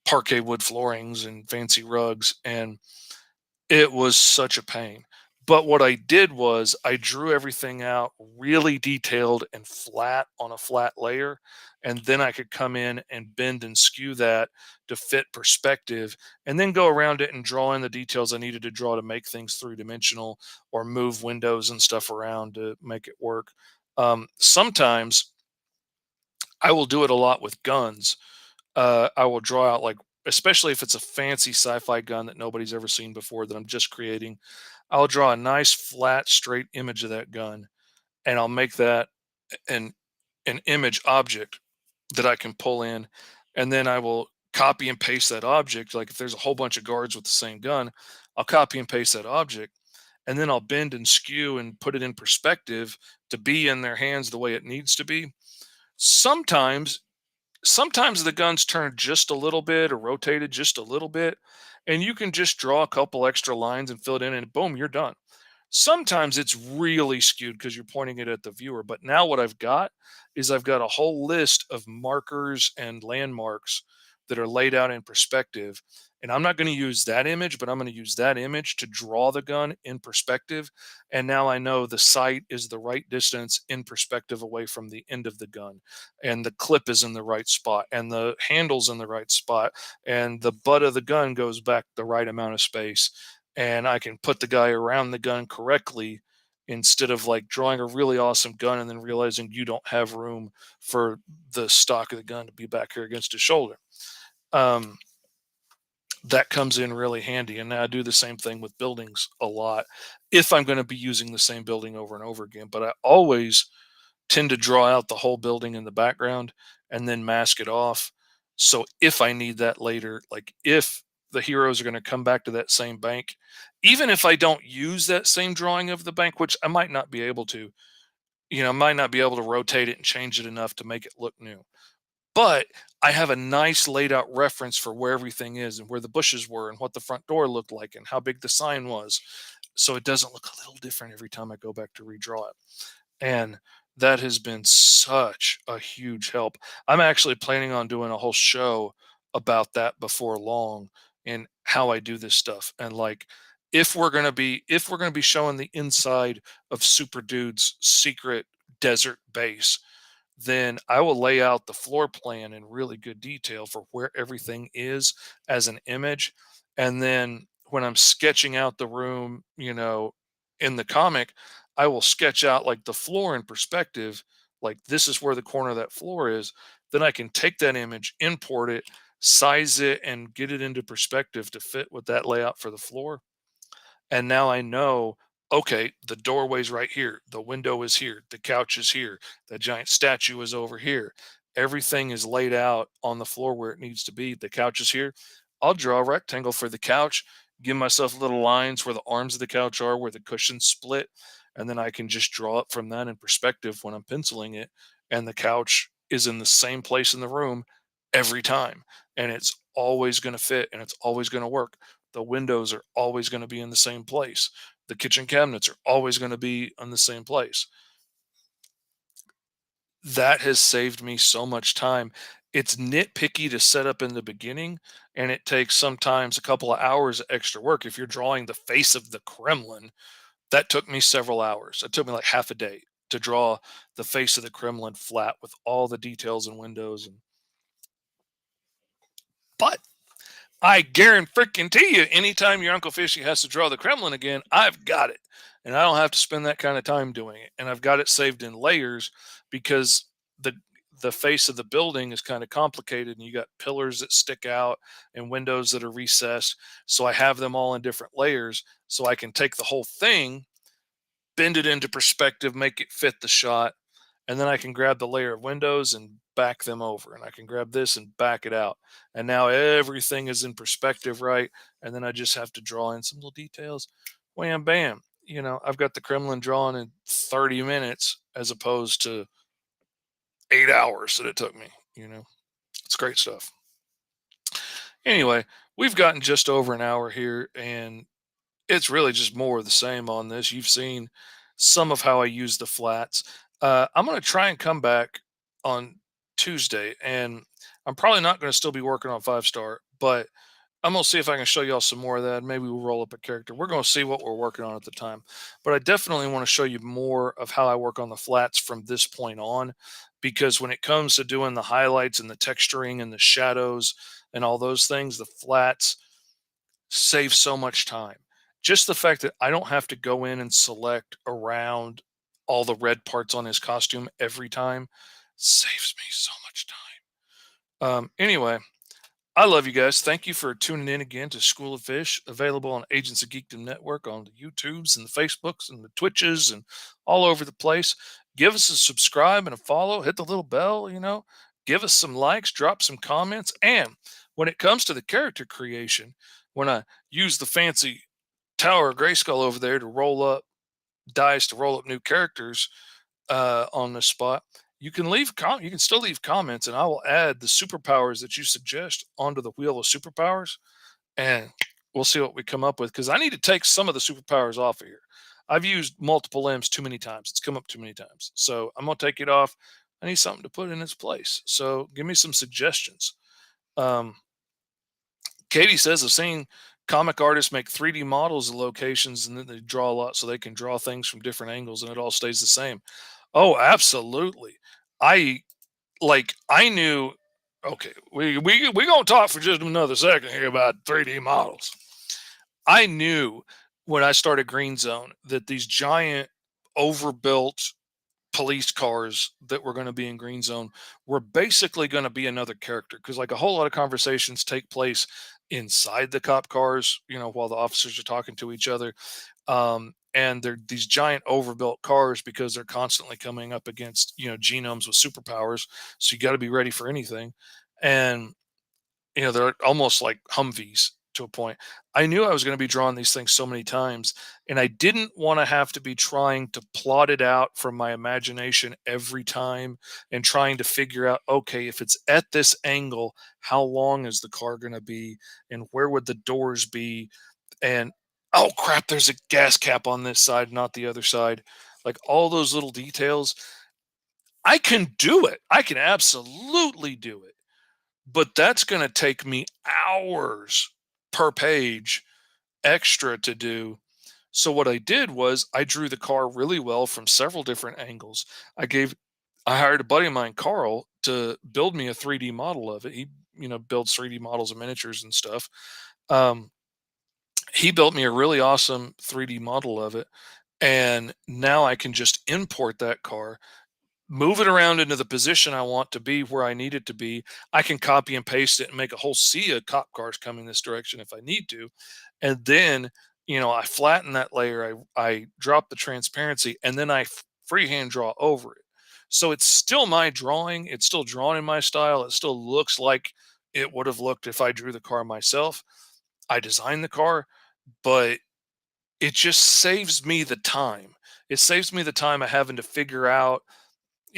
parquet wood floorings and fancy rugs. And it was such a pain. But what I did was I drew everything out really detailed and flat on a flat layer. And then I could come in and bend and skew that to fit perspective and then go around it and draw in the details I needed to draw to make things three dimensional or move windows and stuff around to make it work. Sometimes I will do it a lot with guns. I will draw out like, especially if it's a fancy sci-fi gun that nobody's ever seen before that I'm just creating. I'll draw a nice flat straight image of that gun and I'll make that an an image object that I can pull in, and then I will copy and paste that object. Like if there's a whole bunch of guards with the same gun, I'll copy and paste that object, and then I'll bend and skew and put it in perspective to be in their hands the way it needs to be. Sometimes sometimes the guns turn just a little bit or rotated just a little bit, and you can just draw a couple extra lines and fill it in, and boom, you're done. Sometimes it's really skewed because you're pointing it at the viewer. But now what I've got is I've got a whole list of markers and landmarks that are laid out in perspective. And I'm not going to use that image, but I'm going to use that image to draw the gun in perspective. And now I know the sight is the right distance in perspective away from the end of the gun. And the clip is in the right spot. And the handle's in the right spot. And the butt of the gun goes back the right amount of space, and I can put the guy around the gun correctly instead of like drawing a really awesome gun and then realizing you don't have room for the stock of the gun to be back here against his shoulder. Um, that comes in really handy. And now I do the same thing with buildings a lot if I'm going to be using the same building over and over again. But I always tend to draw out the whole building in the background and then mask it off. So if I need that later, like if the heroes are going to come back to that same bank, even if I don't use that same drawing of the bank, which I might not be able to, might not be able to rotate it and change it enough to make it look new. But I have a nice laid out reference for where everything is and where the bushes were and what the front door looked like and how big the sign was. So it doesn't look a little different every time I go back to redraw it. And that has been such a huge help. I'm actually planning on doing a whole show about that before long and how I do this stuff. And like if we're going to be showing the inside of Super Dude's secret desert base, then I will lay out the floor plan in really good detail for where everything is as an image. And then when I'm sketching out the room, in the comic, I will sketch out like the floor in perspective, like this is where the corner of that floor is. Then I can take that image, import it, size it, and get it into perspective to fit with that layout for the floor. And now I know, okay, the doorway's right here, the window is here, the couch is here, the giant statue is over here. Everything is laid out on the floor where it needs to be. The couch is here. I'll draw a rectangle for the couch, give myself little lines where the arms of the couch are, where the cushions split, and then I can just draw it from that in perspective when I'm penciling it. And the couch is in the same place in the room every time. And it's always going to fit and it's always going to work. The windows are always going to be in the same place. The kitchen cabinets are always going to be in the same place. That has saved me so much time. It's nitpicky to set up in the beginning, and it takes sometimes a couple of hours of extra work. If you're drawing the face of the Kremlin, that took me several hours. It took me like half a day to draw the face of the Kremlin flat with all the details and windows. But I guarantee you, anytime your Uncle Fishy has to draw the Kremlin again, I've got it. And I don't have to spend that kind of time doing it. And I've got it saved in layers because the the face of the building is kind of complicated and you got pillars that stick out and windows that are recessed. So I have them all in different layers so I can take the whole thing, bend it into perspective, make it fit the shot, and then I can grab the layer of windows and back them over, and I can grab this and back it out. And now everything is in perspective, right? And then I just have to draw in some little details. Wham, bam. I've got the Kremlin drawn in 30 minutes as opposed to 8 hours that it took me. It's great stuff. Anyway, we've gotten just over an hour here, and it's really just more of the same on this. You've seen some of how I use the flats. I'm going to try and come back on Tuesday, and I'm probably not going to still be working on Fivestar, but I'm going to see if I can show y'all some more of that. Maybe we'll roll up a character. We're going to see what we're working on at the time. But I definitely want to show you more of how I work on the flats from this point on, because when it comes to doing the highlights and the texturing and the shadows and all those things, the flats save so much time. Just the fact that I don't have to go in and select around all the red parts on his costume every time saves me so much time. Anyway, I love you guys. Thank you for tuning in again to School of Fish, available on Agents of Geekdom Network on the YouTubes and the Facebooks and the Twitches and all over the place. Give us a subscribe and a follow. Hit the little bell, Give us some likes, drop some comments. And when it comes to the character creation, when I use the fancy Tower of Grayskull over there to roll up dice to roll up new characters on the spot, you can still leave comments, and I will add the superpowers that you suggest onto the wheel of superpowers, and we'll see what we come up with. Because I need to take some of the superpowers off of here. I've used multiple M's too many times. It's come up too many times, so I'm gonna take it off. I need something to put in its place. So give me some suggestions. Um, Katie says I've seen comic artists make 3D models of locations and then they draw a lot so they can draw things from different angles and it all stays the same. Oh, absolutely. I I knew. Okay, we gonna talk for just another second here about 3D models. I knew when I started Green Zone that these giant overbuilt police cars that were going to be in Green Zone were basically going to be another character, because like a whole lot of conversations take place inside the cop cars, while the officers are talking to each other. And they're these giant overbuilt cars because they're constantly coming up against, genomes with superpowers. So you got to be ready for anything. And they're almost like Humvees to a point. I knew I was going to be drawing these things so many times, and I didn't want to have to be trying to plot it out from my imagination every time and trying to figure out, okay, if it's at this angle, how long is the car going to be, and where would the doors be, and oh crap, there's a gas cap on this side, not the other side. Like all those little details, I can do it. I can absolutely do it, but that's going to take me hours per page extra to do. So what I did was I drew the car really well from several different angles. I gave I hired a buddy of mine, Carl, to build me a 3D model of it. He, builds 3D models of miniatures and stuff. Um, he built me a really awesome 3D model of it. And now I can just import that car, move it around into the position I want to be where I need it to be. I can copy and paste it and make a whole sea of cop cars coming this direction if I need to. And then, I flatten that layer, I drop the transparency, and then freehand draw over it. So it's still my drawing, it's still drawn in my style, it still looks like it would have looked if I drew the car myself. I designed the car, but it just saves me the time. It saves me the time of having to figure out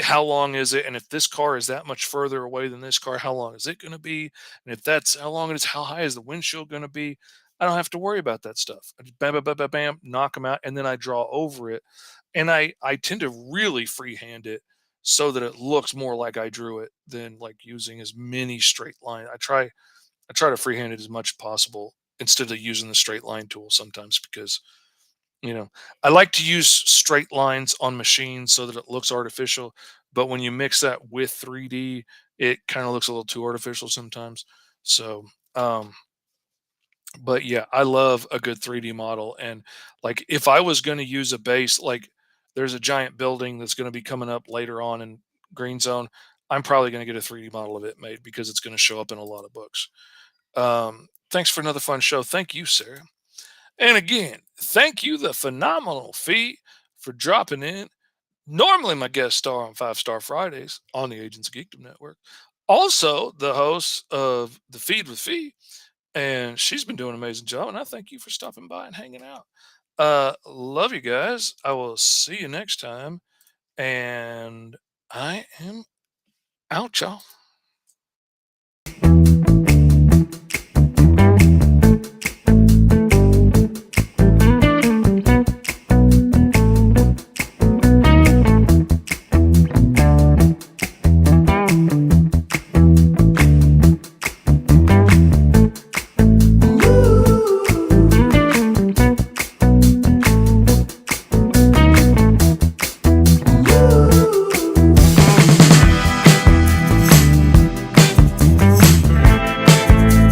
how long is it, and if this car is that much further away than this car, how long is it going to be? And if that's how long it is, how high is the windshield going to be? I don't have to worry about that stuff. I just bam, bam, bam, bam, bam, knock them out, and then I draw over it. And I tend to really freehand it so that it looks more like I drew it than like using as many straight line. I try to freehand it as much as possible instead of using the straight line tool sometimes because you know, I like to use straight lines on machines so that it looks artificial, but when you mix that with 3D, it kind of looks a little too artificial sometimes. So, um, but yeah, I love a good 3D model. And like, if I was going to use a base, like there's a giant building that's going to be coming up later on in Green Zone, I'm probably going to get a 3D model of it made because it's going to show up in a lot of books. Thanks for another fun show. Thank you, Sarah. And again, thank you, the phenomenal fee, for dropping in. Normally, my guest star on Five Star Fridays on the Agents of Geekdom Network. Also, the host of The Feed with Fee, and she's been doing an amazing job. And I thank you for stopping by and hanging out. Love you guys. I will see you next time. And I am out, y'all.